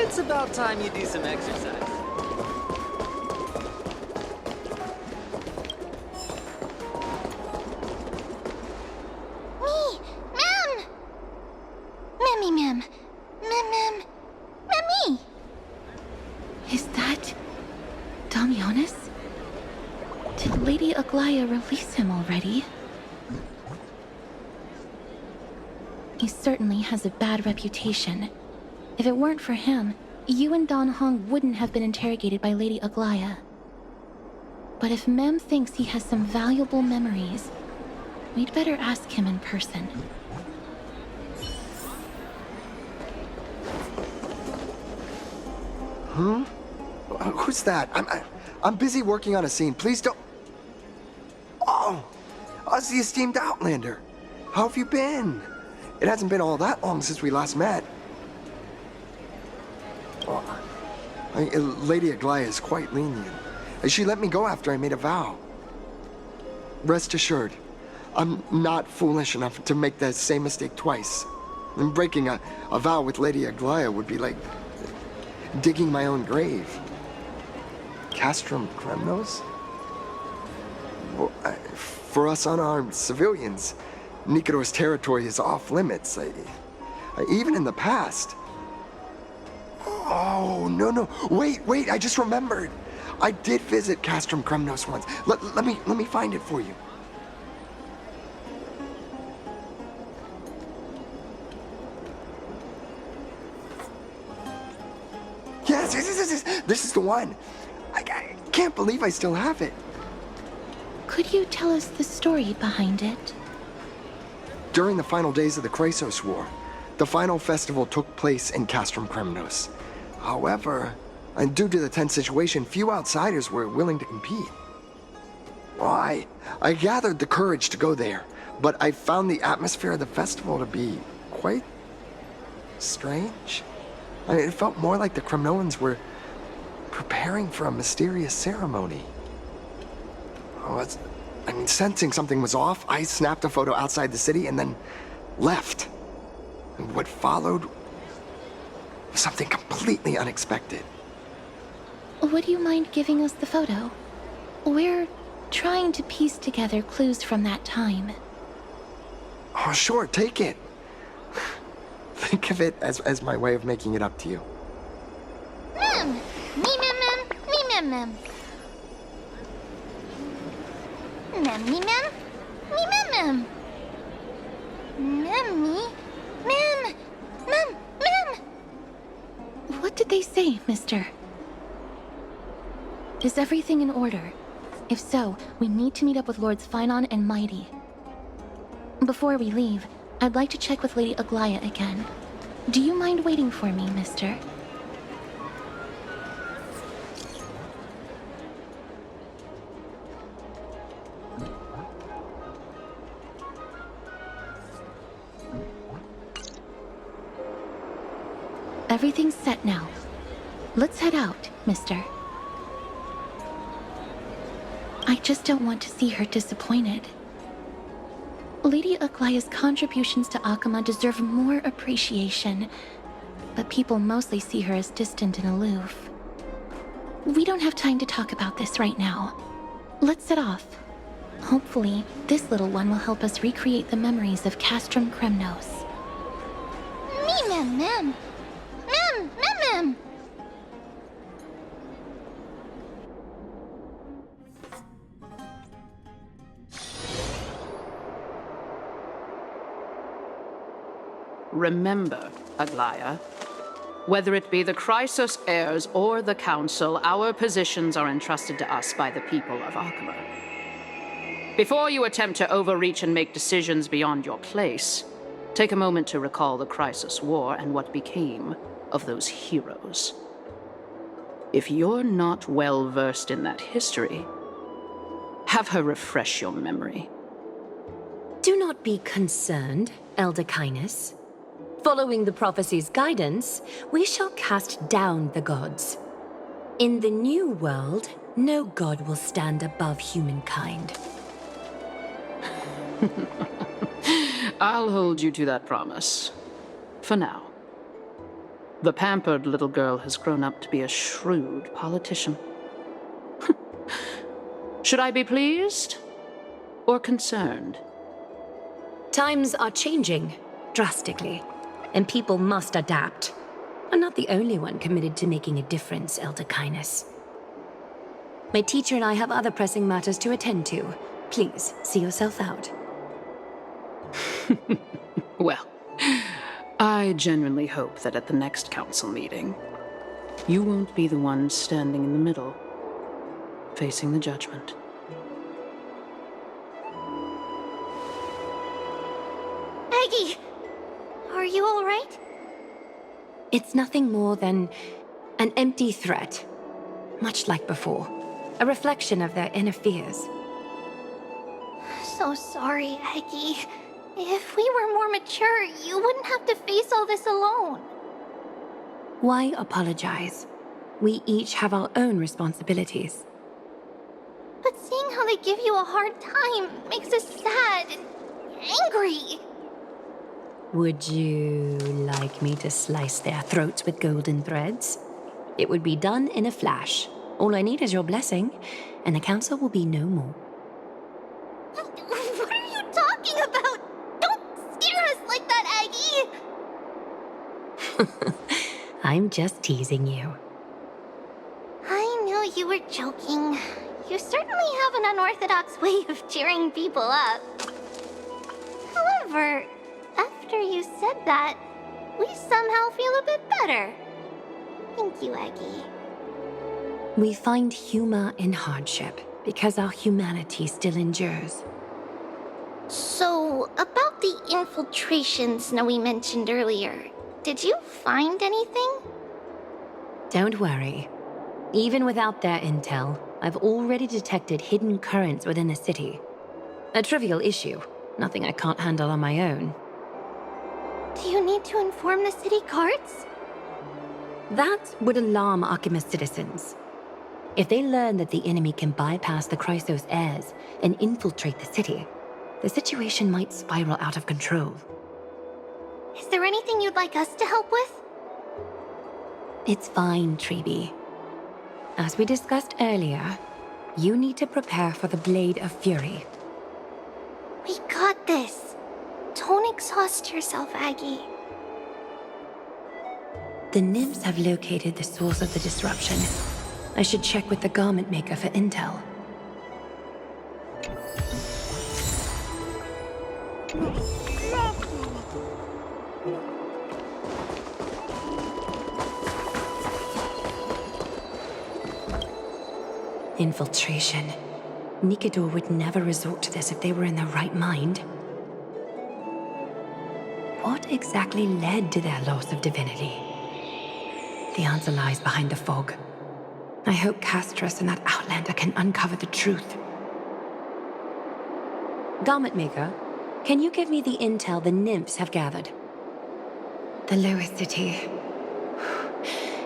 It's about time you do some exercise. Mem. Is that... Damianis? Did Lady Aglaya release him already? He certainly has a bad reputation. If it weren't for him, you and Don Hong wouldn't have been interrogated by Lady Aglaya. But if Mem thinks he has some valuable memories, we'd better ask him in person. Who's that? I'm busy working on a scene. Please don't... Oh! Us, the esteemed Outlander. How have you been? It hasn't been all that long since we last met. Lady Aglaya is quite lenient. She let me go after I made a vow. Rest assured, I'm not foolish enough to make the same mistake twice. And breaking a vow with Lady Aglaya would be like digging my own grave. Castrum Kremnos? Well, for us unarmed civilians, Nikador's territory is off limits. Even in the past. Oh, no. Wait, I just remembered. I did visit Castrum Kremnos once. Let me find it for you. Yes, this is the one. I can't believe I still have it. Could you tell us the story behind it? During the final days of the Chrysos War, the final festival took place in Castrum Kremnos. However, due to the tense situation, few outsiders were willing to compete. Well, I gathered the courage to go there, but I found the atmosphere of the festival to be quite strange. It felt more like the Kremnoans were preparing for a mysterious ceremony. Sensing something was off, I snapped a photo outside the city and then left. And what followed was something completely unexpected. Would you mind giving us the photo? We're trying to piece together clues from that time. Oh, sure, take it. Think of it as my way of making it up to you. Mem. What did they say, mister? Is everything in order? If so, we need to meet up with Lords Finon and Mighty. Before we leave, I'd like to check with Lady Aglaya again. Do you mind waiting for me, mister? Everything's set now. Let's head out, mister. I just don't want to see her disappointed. Lady Aglaya's contributions to Akama deserve more appreciation. but people mostly see her as distant and aloof. We don't have time to talk about this right now. Let's set off. Hopefully, this little one will help us recreate the memories of Castrum Kremnos. Mem. Mem. Remember, Aglaya, whether it be the Chrysos heirs or the Council, our positions are entrusted to us by the people of Arkema. Before you attempt to overreach and make decisions beyond your place, take a moment to recall the Chrysos War and what became of those heroes. If you're not well versed in that history, have her refresh your memory. Do not be concerned, Elder Kynus. Following the prophecy's guidance, we shall cast down the gods. In the new world, no god will stand above humankind. I'll hold you to that promise. For now. The pampered little girl has grown up to be a shrewd politician. Should I be pleased or concerned? Times are changing drastically, and people must adapt. I'm not the only one committed to making a difference, Elder Kynus. My teacher and I have other pressing matters to attend to. Please, see yourself out. Well, I genuinely hope that at the next council meeting, you won't be the one standing in the middle, facing the judgment. Aggie! Are you all right? It's nothing more than an empty threat, much like before. A reflection of their inner fears. So sorry, Aggie. If we were more mature, you wouldn't have to face all this alone. Why apologize? We each have our own responsibilities. But seeing how they give you a hard time makes us sad and angry. Would you like me to slice their throats with golden threads? It would be done in a flash. All I need is your blessing, and the council will be no more. What are you talking about? Don't scare us like that, Aggie! I'm just teasing you. I knew you were joking. You certainly have an unorthodox way of cheering people up. However, after you said that, we somehow feel a bit better. Thank you, Aggie. We find humor in hardship because our humanity still endures. So, about the infiltration Snowy mentioned earlier, did you find anything? Don't worry. Even without their intel, I've already detected hidden currents within the city. A trivial issue, nothing I can't handle on my own. Do you need to inform the city guards? That would alarm Arkema citizens. If they learn that the enemy can bypass the Chrysos heirs and infiltrate the city, the situation might spiral out of control. Is there anything you'd like us to help with? It's fine, Treeby. As we discussed earlier, you need to prepare for the Blade of Fury. We got this. Don't exhaust yourself, Aggie. The nymphs have located the source of the disruption. I should check with the garment maker for intel. Infiltration. Nikador would never resort to this if they were in their right mind. What exactly led to their loss of divinity? The answer lies behind the fog. I hope Castros and that Outlander can uncover the truth. Garment maker, can you give me the intel the nymphs have gathered? The lower city.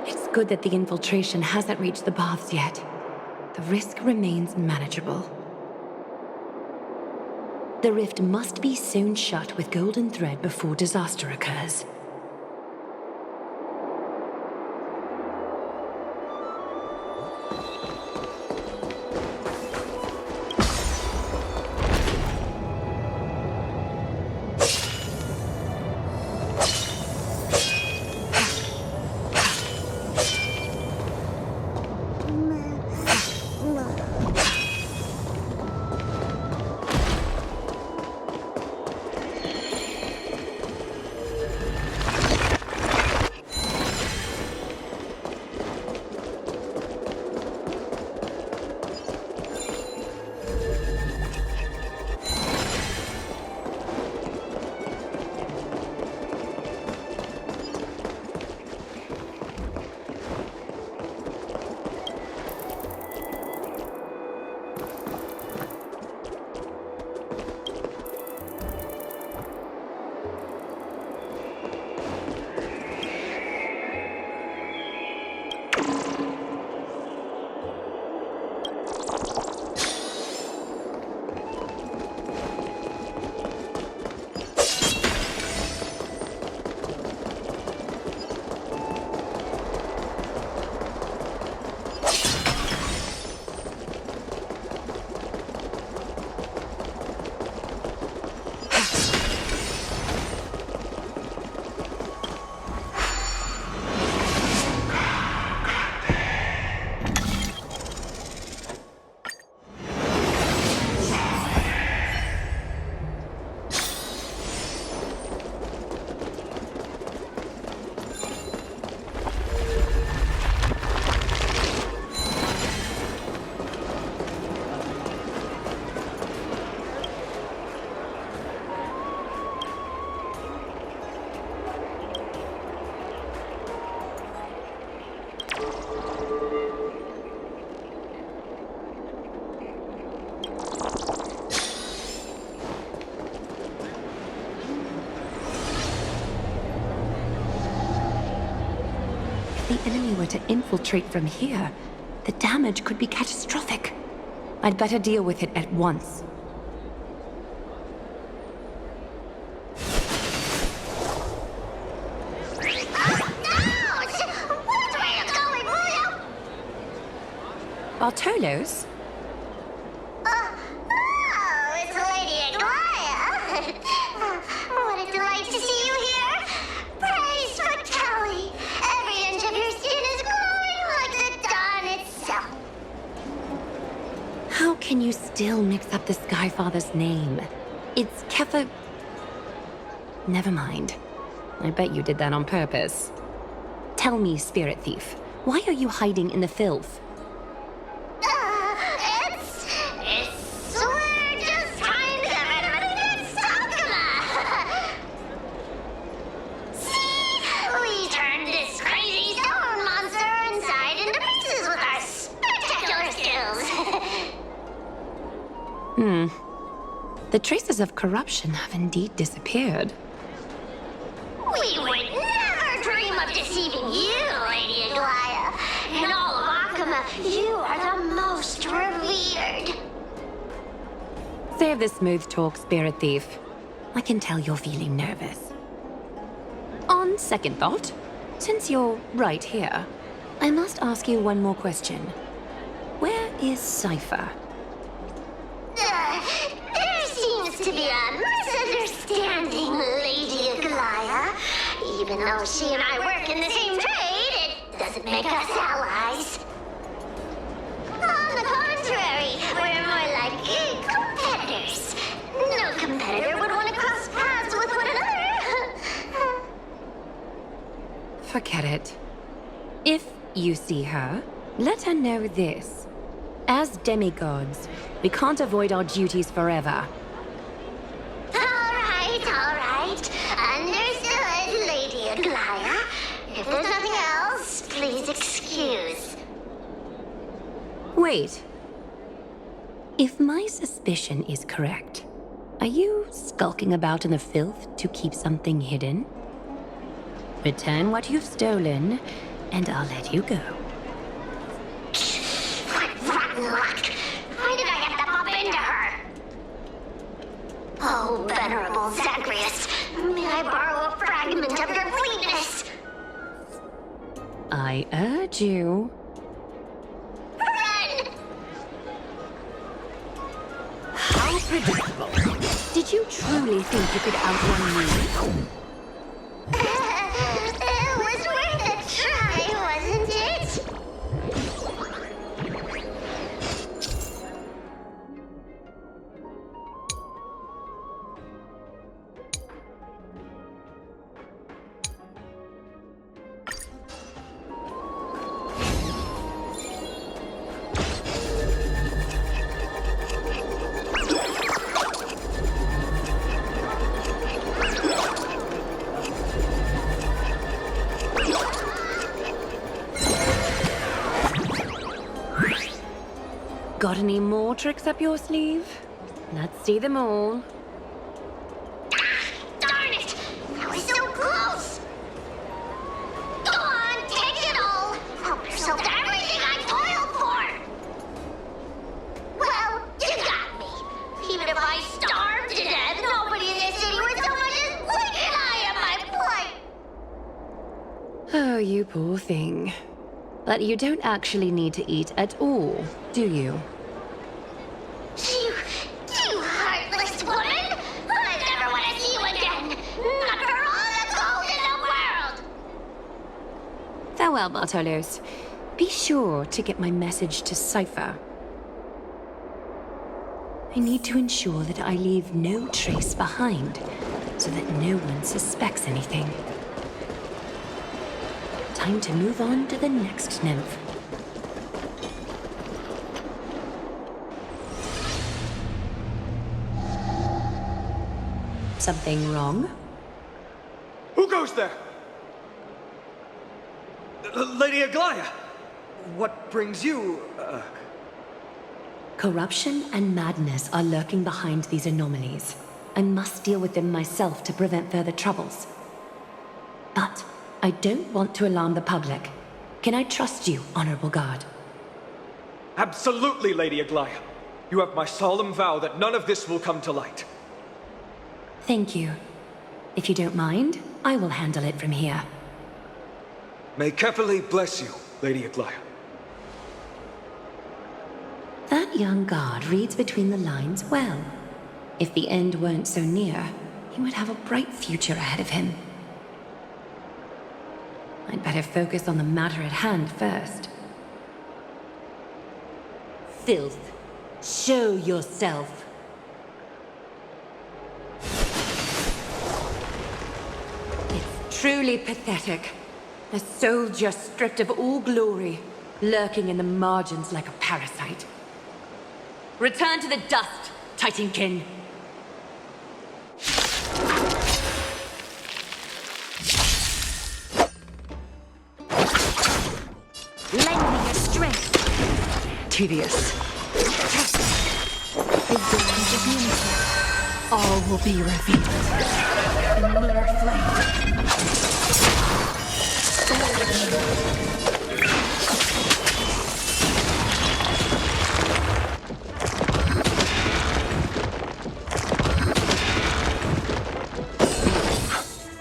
It's good that the infiltration hasn't reached the baths yet. The risk remains manageable. The rift must be sewn shut with golden thread before disaster occurs. If the enemy were to infiltrate from here, the damage could be catastrophic. I'd better deal with it at once. Bartolos? Oh, it's Lady Aglaya. What a delight to see you here. Praise for Kelly. Every inch of your skin is glowing like the dawn itself. How can you still mix up the Skyfather's name? It's Kefa... Never mind. I bet you did that on purpose. Tell me, Spirit Thief, why are you hiding in the filth? We're just trying to get rid of it against Akuma. See? We turned this crazy stone monster inside into pieces with our spectacular skills. The traces of corruption have indeed disappeared. We would never dream of deceiving you, Lady Aglaya. In all of Akuma, you are the most revered. Save the smooth talk, Spirit Thief. I can tell you're feeling nervous. On second thought, since you're right here, I must ask you one more question. Where is Cypher? There seems to be a misunderstanding, Lady Aglaya. Even though she and I work in the same trade, it doesn't make us allies. On the contrary, we're more like competitors. No competitor would want to cross paths with one another. Forget it. If you see her, let her know this. As demigods, we can't avoid our duties forever. All right. Understood, Lady Aglaya. If there's nothing else, please excuse. Wait. If my suspicion is correct, are you skulking about in the filth to keep something hidden? Return what you've stolen, and I'll let you go. What rotten luck! Why did I have to bump into her? Oh, venerable Zagreus, may I borrow a fragment of your fleetness? I urge you. Run! How predictable. Did you truly think you could outrun me? It was worth a try, wasn't it? Got any more tricks up your sleeve? Let's see them all. Darn it! I was so close! Go on, take it all! Help yourself to everything I toiled for! Well, you got me. Even if I starved to death, nobody in this city would so much as blink an eye at my plight! Oh, you poor thing. But you don't actually need to eat at all, do you? You heartless woman! I never want to see you again! Not for all the gold in the world! Farewell, Bartolos. Be sure to get my message to Cypher. I need to ensure that I leave no trace behind, so that no one suspects anything. Time to move on to the next nymph. Something wrong? Who goes there? Lady Aglaya! What brings you, Corruption and madness are lurking behind these anomalies. I must deal with them myself to prevent further troubles. But I don't want to alarm the public. Can I trust you, honorable guard? Absolutely, Lady Aglaya. You have my solemn vow that none of this will come to light. Thank you. If you don't mind, I will handle it from here. May Kefali bless you, Lady Aglaya. That young guard reads between the lines well. If the end weren't so near, he would have a bright future ahead of him. I'd better focus on the matter at hand first. Filth, show yourself. It's truly pathetic. A soldier stripped of all glory, lurking in the margins like a parasite. Return to the dust, Titankin. Lend me your strength. Tedious. Existence is limited. All will be revealed in lunar flame.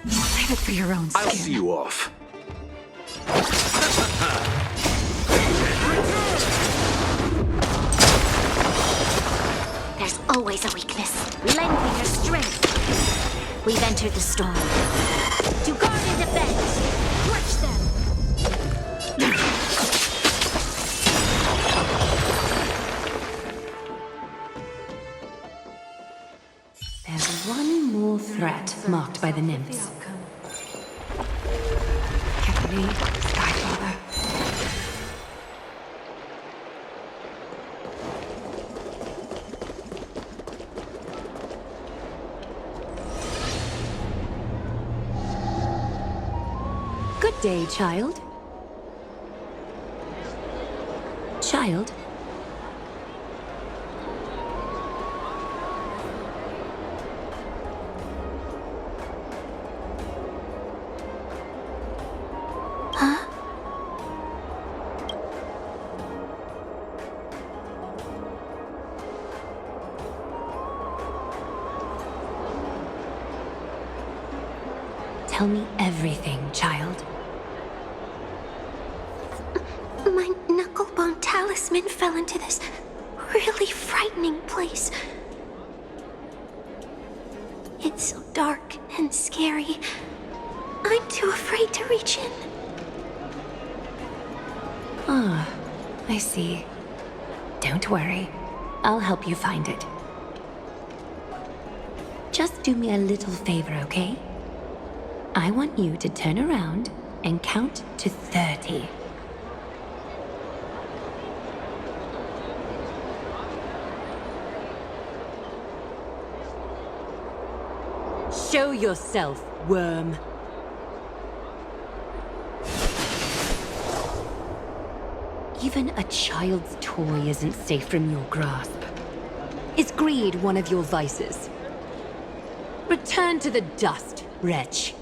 Save it for your own skin. I'll see you off. There's always a weakness. Lend me your strength. We've entered the storm. To guard and defend. Crush them. There's one more threat marked by the nymphs. Kefali, Skyfather. Good day, child. Child? Huh? Tell me everything, child. My knucklebone talisman fell into this really frightening place. It's so dark and scary. I'm too afraid to reach in. Ah, I see. Don't worry. I'll help you find it. Just do me a little favor, okay? I want you to turn around and count to 30. Show yourself, worm. Even a child's toy isn't safe from your grasp. Is greed one of your vices? Return to the dust, wretch.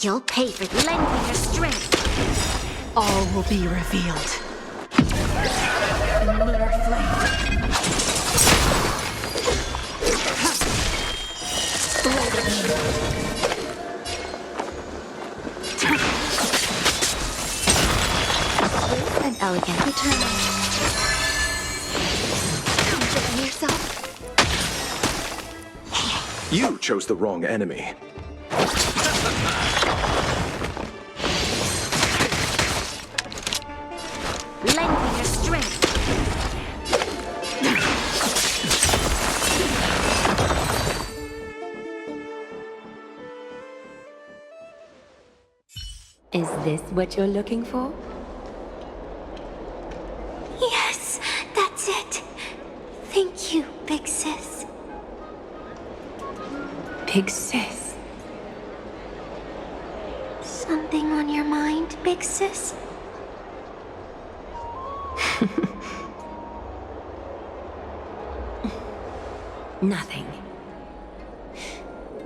You'll pay for lending your strength. All will be revealed in lunar flame. An elegant return. Enjoy yourself. You chose the wrong enemy. Lend me your strength. Is this what you're looking for? Yes, that's it. Thank you, big sis. Big sis. Something on your mind, big sis? Nothing.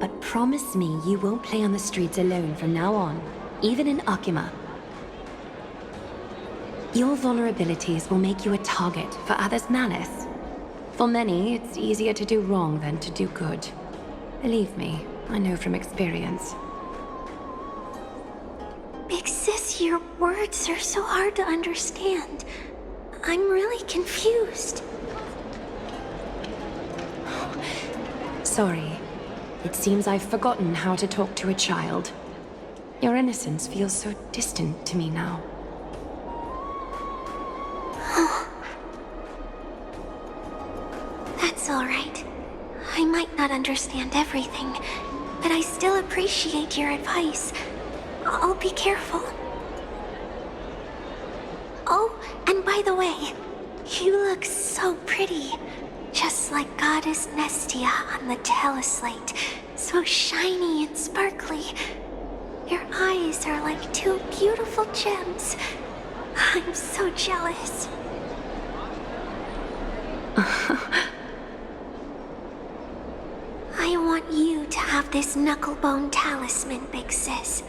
But promise me you won't play on the streets alone from now on, even in Akima. Your vulnerabilities will make you a target for others' malice. For many, it's easier to do wrong than to do good. Believe me, I know from experience. Big Sis, your words are so hard to understand. I'm really confused. Sorry. It seems I've forgotten how to talk to a child. Your innocence feels so distant to me now. That's all right. I might not understand everything, but I still appreciate your advice. I'll be careful. Oh, and by the way, you look so pretty. Just like Goddess Nestia on the teleslate. So shiny and sparkly. Your eyes are like two beautiful gems. I'm so jealous. I want you to have this knucklebone talisman, Big Sis.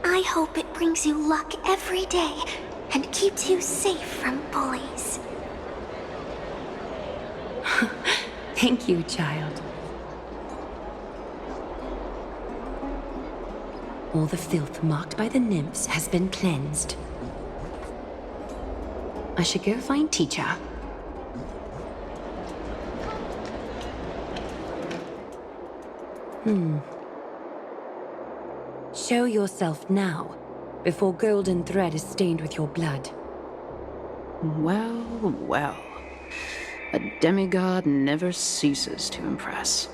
I hope it brings you luck every day and keeps you safe from bullies. Thank you, child. All the filth marked by the nymphs has been cleansed. I should go find teacher. Show yourself now, before golden thread is stained with your blood. Well, well. A demigod never ceases to impress.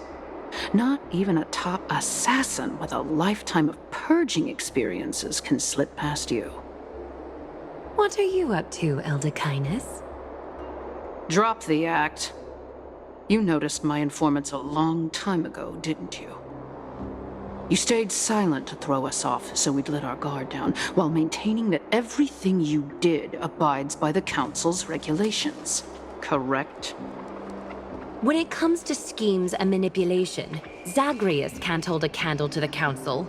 Not even a top assassin with a lifetime of purging experiences can slip past you. What are you up to, Elder Kindness? Drop the act. You noticed my informants a long time ago, didn't you? You stayed silent to throw us off so we'd let our guard down, while maintaining that everything you did abides by the Council's regulations. Correct? When it comes to schemes and manipulation, Zagreus can't hold a candle to the Council.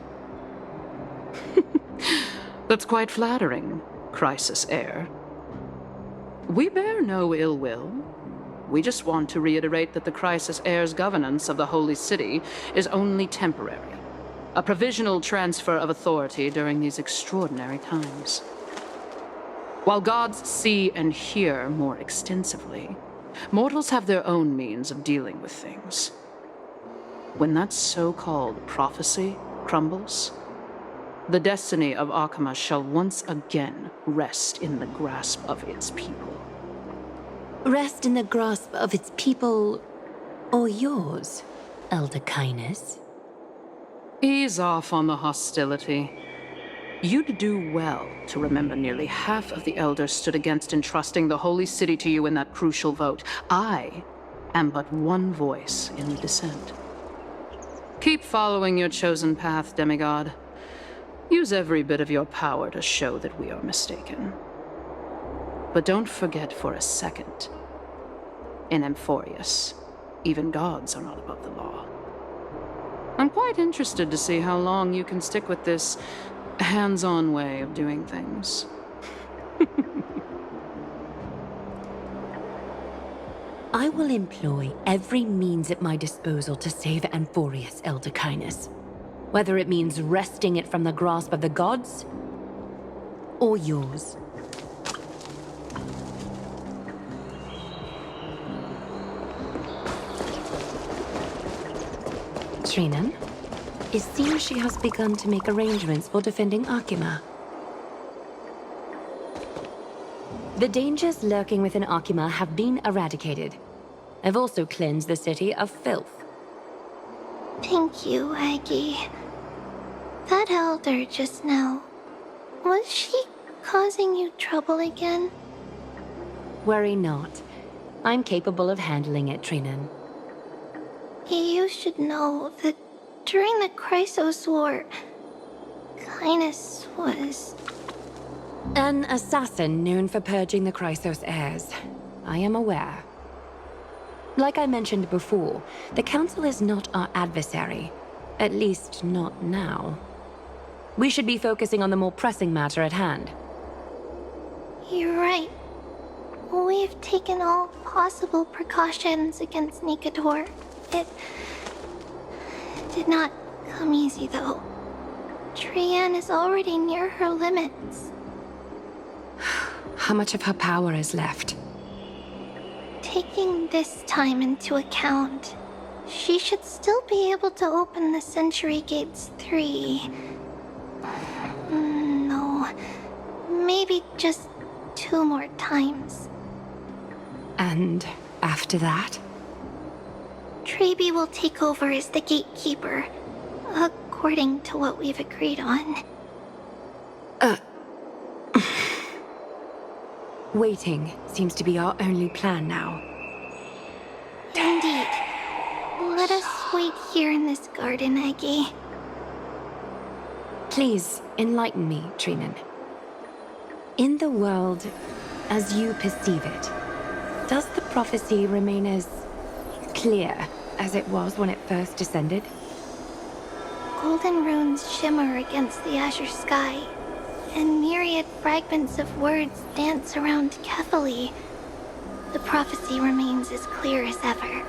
That's quite flattering, Crisis Heir. We bear no ill will. We just want to reiterate that the Crisis Heir's governance of the Holy City is only temporary. A provisional transfer of authority during these extraordinary times. While gods see and hear more extensively, mortals have their own means of dealing with things. When that so-called prophecy crumbles, the destiny of Akima shall once again rest in the grasp of its people. Rest in the grasp of its people, or yours, Elder Kindness? Ease off on the hostility. You'd do well to remember nearly half of the elders stood against entrusting the Holy City to you in that crucial vote. I am but one voice in the dissent. Keep following your chosen path, demigod. Use every bit of your power to show that we are mistaken. But don't forget for a second, in Amphorius, even gods are not above the law. I'm quite interested to see how long you can stick with this hands-on way of doing things. I will employ every means at my disposal to save Amphorius, Elder Kindness. Whether it means wresting it from the grasp of the gods, or yours. Trinan, it seems she has begun to make arrangements for defending Akima. The dangers lurking within Akima have been eradicated. I've also cleansed the city of filth. Thank you, Aggie. That elder just now, was she causing you trouble again? Worry not. I'm capable of handling it, Trinan. You should know that during the Chrysos War, Kindness was... An assassin known for purging the Chrysos heirs. I am aware. Like I mentioned before, the Council is not our adversary. At least, not now. We should be focusing on the more pressing matter at hand. You're right. We've taken all possible precautions against Nikador. It did not come easy, though. Trian is already near her limits. How much of her power is left? Taking this time into account, she should still be able to open the Century Gates 3. No, maybe just 2 more times. And after that? Treeby will take over as the gatekeeper, according to what we've agreed on. Waiting seems to be our only plan now. Indeed. Let us wait here in this garden, Aggie. Please, enlighten me, Trinan. In the world, as you perceive it, does the prophecy remain as clear as it was when it first descended? Golden runes shimmer against the azure sky, and myriad fragments of words dance around Kefali. The prophecy remains as clear as ever.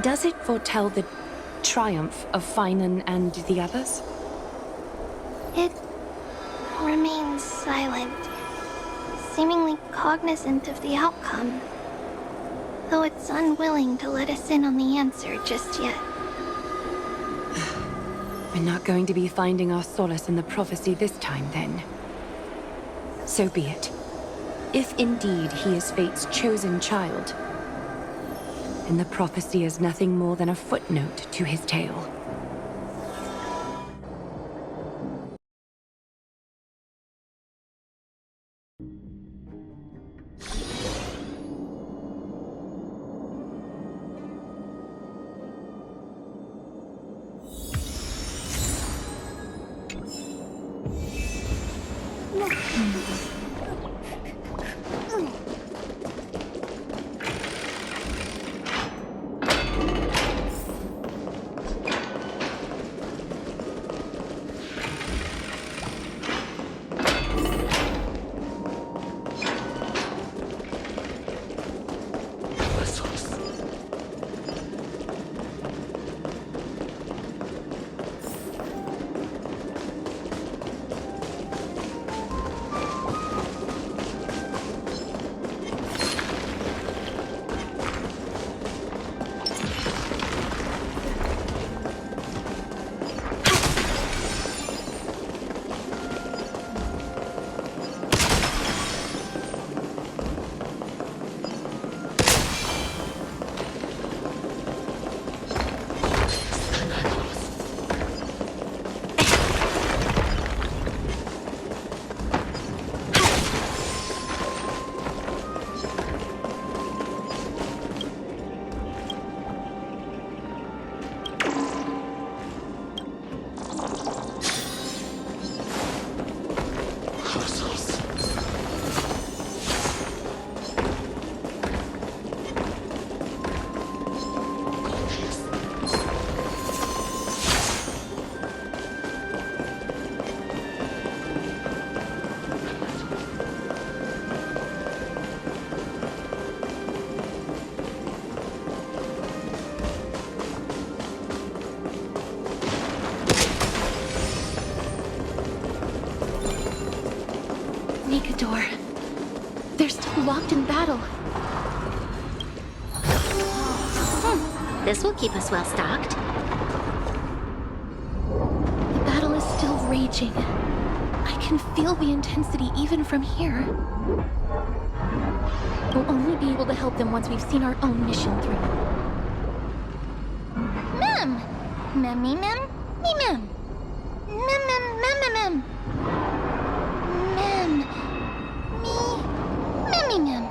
Does it foretell the triumph of Finan and the others? It remains silent, seemingly cognizant of the outcome, though it's unwilling to let us in on the answer just yet. We're not going to be finding our solace in the prophecy this time, then. So be it. If indeed he is Fate's chosen child, then the prophecy is nothing more than a footnote to his tale. Nikador. They're still locked in battle. This will keep us well stocked. The battle is still raging. I can feel the intensity even from here. We'll only be able to help them once we've seen our own mission through. Mem! Mem. Mem. Mem, mem, mem, mem. Mem. Me. Mem. Mem.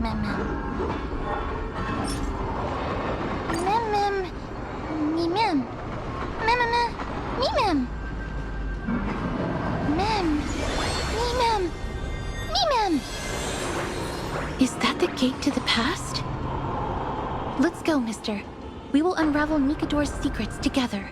Mem. Mem. Me mem. Mem. Me mem. Mem. Me mem. Me mem. Is that the gate to the past? Let's go, mister. We will unravel Nikador's secrets together.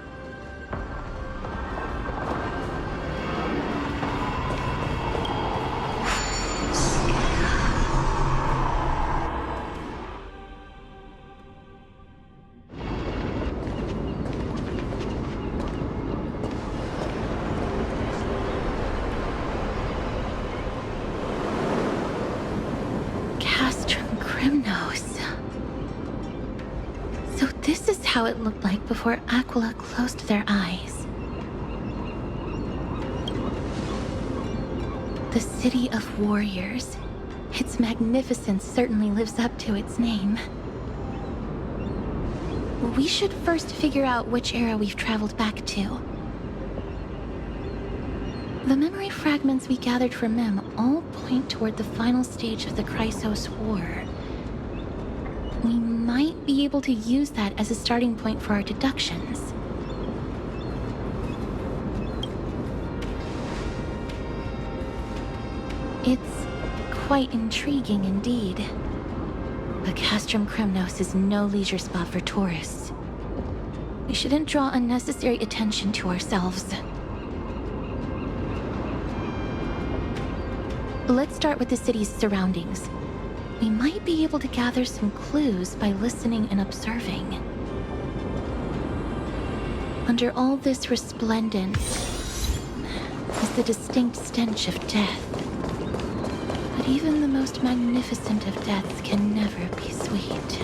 So this is how it looked like before Aquila closed their eyes. The city of warriors. Its magnificence certainly lives up to its name. We should first figure out which era we've traveled back to. The memory fragments we gathered from Mem all point toward the final stage of the Chrysos War. We might be able to use that as a starting point for our deductions. It's quite intriguing indeed. But Castrum Kremnos is no leisure spot for tourists. We shouldn't draw unnecessary attention to ourselves. Let's start with the city's surroundings. We might be able to gather some clues by listening and observing. Under all this resplendence is the distinct stench of death. But even the most magnificent of deaths can never be sweet.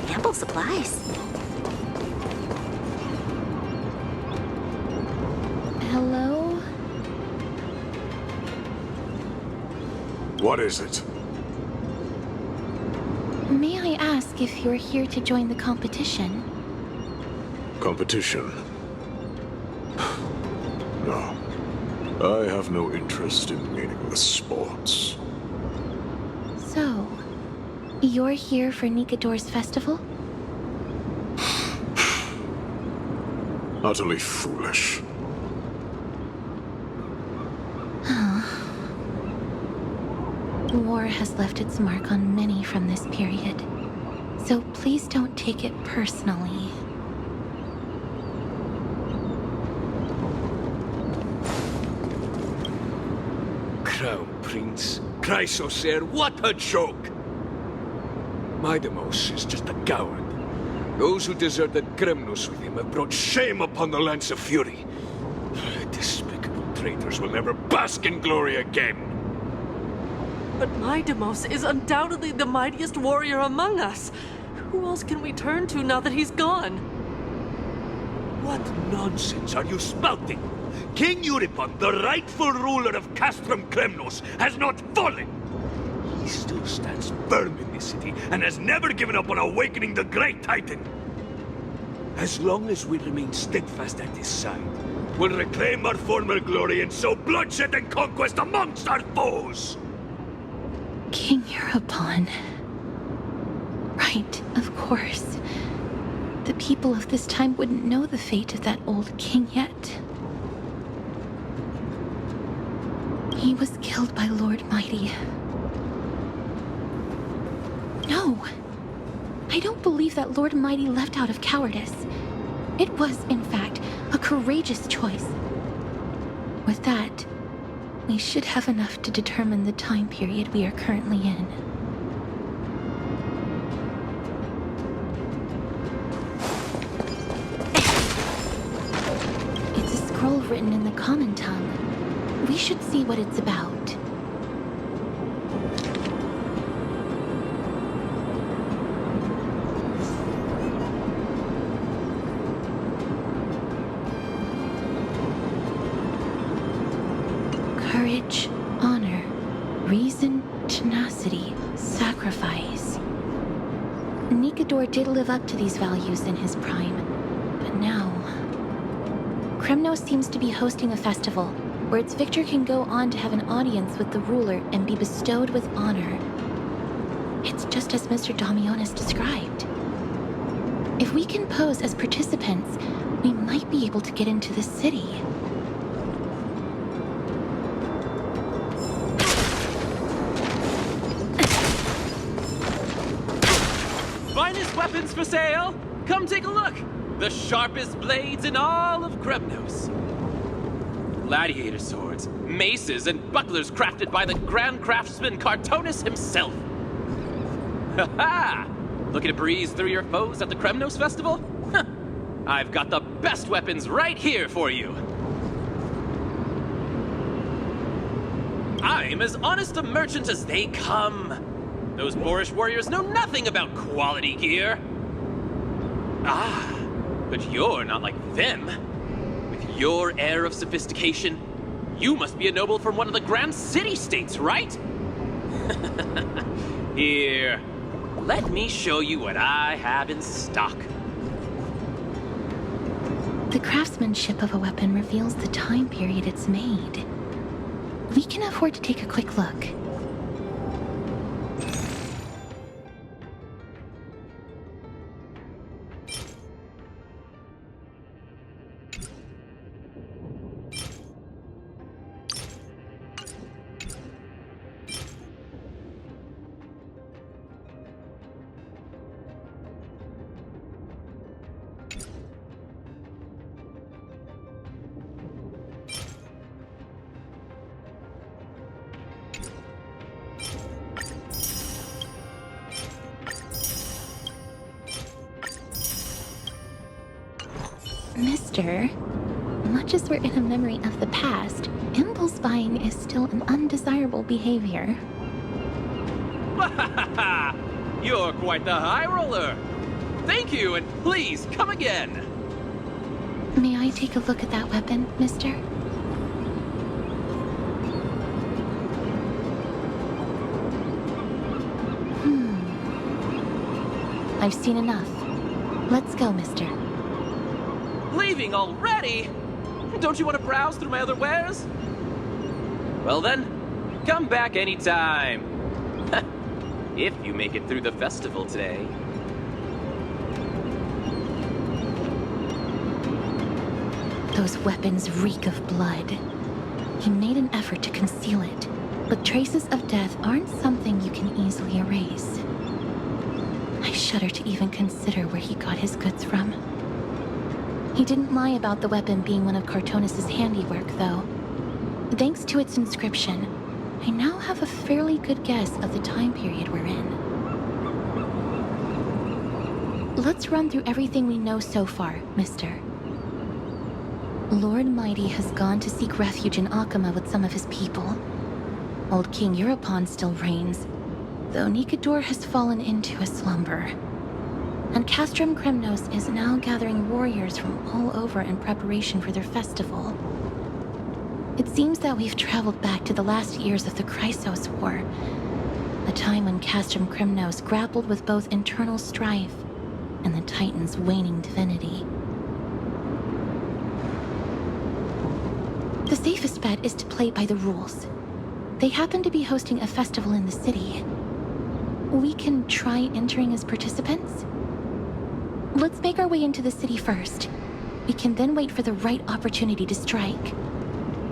Ample supplies. Hello? What is it? May I ask if you're here to join the competition? Competition? No. I have no interest in meaningless sports. So, you're here for Nikador's festival? Utterly foolish. War has left its mark on many from this period, so please don't take it personally. Crown Prince, Chrysosair, what a joke! Midemos is just a coward. Those who deserted Kremnos with him have brought shame upon the Lance of Fury. Despicable traitors will never bask in glory again. But Midemos is undoubtedly the mightiest warrior among us. Who else can we turn to now that he's gone? What nonsense are you spouting? King Euripon, the rightful ruler of Castrum Kremnos, has not fallen. He still stands firm in this city and has never given up on awakening the great Titan. As long as we remain steadfast at his side, we'll reclaim our former glory and sow bloodshed and conquest amongst our foes. King Euripon. Right, of course. The people of this time wouldn't know the fate of that old king yet. He was killed by Lord Mighty. No! I don't believe that Lord Mighty left out of cowardice. It was, in fact, a courageous choice. With that, we should have enough to determine the time period we are currently in. It's a scroll written in the common tongue. We should see what it's about. Courage, honor, reason, tenacity, sacrifice. Nikador did live up to these values in his prime, but now Kremnos seems to be hosting a festival where its victor can go on to have an audience with the ruler and be bestowed with honor. It's just as Mr. Damionis described. If we can pose as participants, we might be able to get into the city. Finest weapons for sale! Come take a look! The sharpest blades in all of Kremnos. Gladiator swords, maces, and bucklers crafted by the Grand Craftsman Cartonis himself. Ha ha! Looking to breeze through your foes at the Kremnos Festival? Huh. I've got the best weapons right here for you. I'm as honest a merchant as they come. Those boorish warriors know nothing about quality gear. Ah, but you're not like them. With your air of sophistication, you must be a noble from one of the Grand City-States, right? Here, let me show you what I have in stock. The craftsmanship of a weapon reveals the time period it's made. We can afford to take a quick look. Mister, much as we're in a memory of the past, impulse buying is still an undesirable behavior. You're quite the high roller. Thank you, and please come again. May I take a look at that weapon, mister? I've seen enough. Let's go, mister. Leaving already? Don't you want to browse through my other wares? Well then, come back anytime. If you make it through the festival today. Those weapons reek of blood. He made an effort to conceal it, but traces of death aren't something you can easily erase. I shudder to even consider where he got his goods from. He didn't lie about the weapon being one of Cartonis' handiwork, though. Thanks to its inscription, I now have a fairly good guess of the time period we're in. Let's run through everything we know so far, mister. Lord Mighty has gone to seek refuge in Akama with some of his people. Old King Europon still reigns, though Nikador has fallen into a slumber. And Castrum Kremnos is now gathering warriors from all over in preparation for their festival. It seems that we've traveled back to the last years of the Chrysos War, a time when Castrum Kremnos grappled with both internal strife and the Titan's waning divinity. The safest bet is to play by the rules. They happen to be hosting a festival in the city. We can try entering as participants? Let's make our way into the city first. We can then wait for the right opportunity to strike.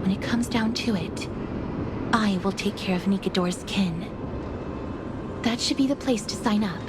When it comes down to it, I will take care of Nikador's kin. That should be the place to sign up.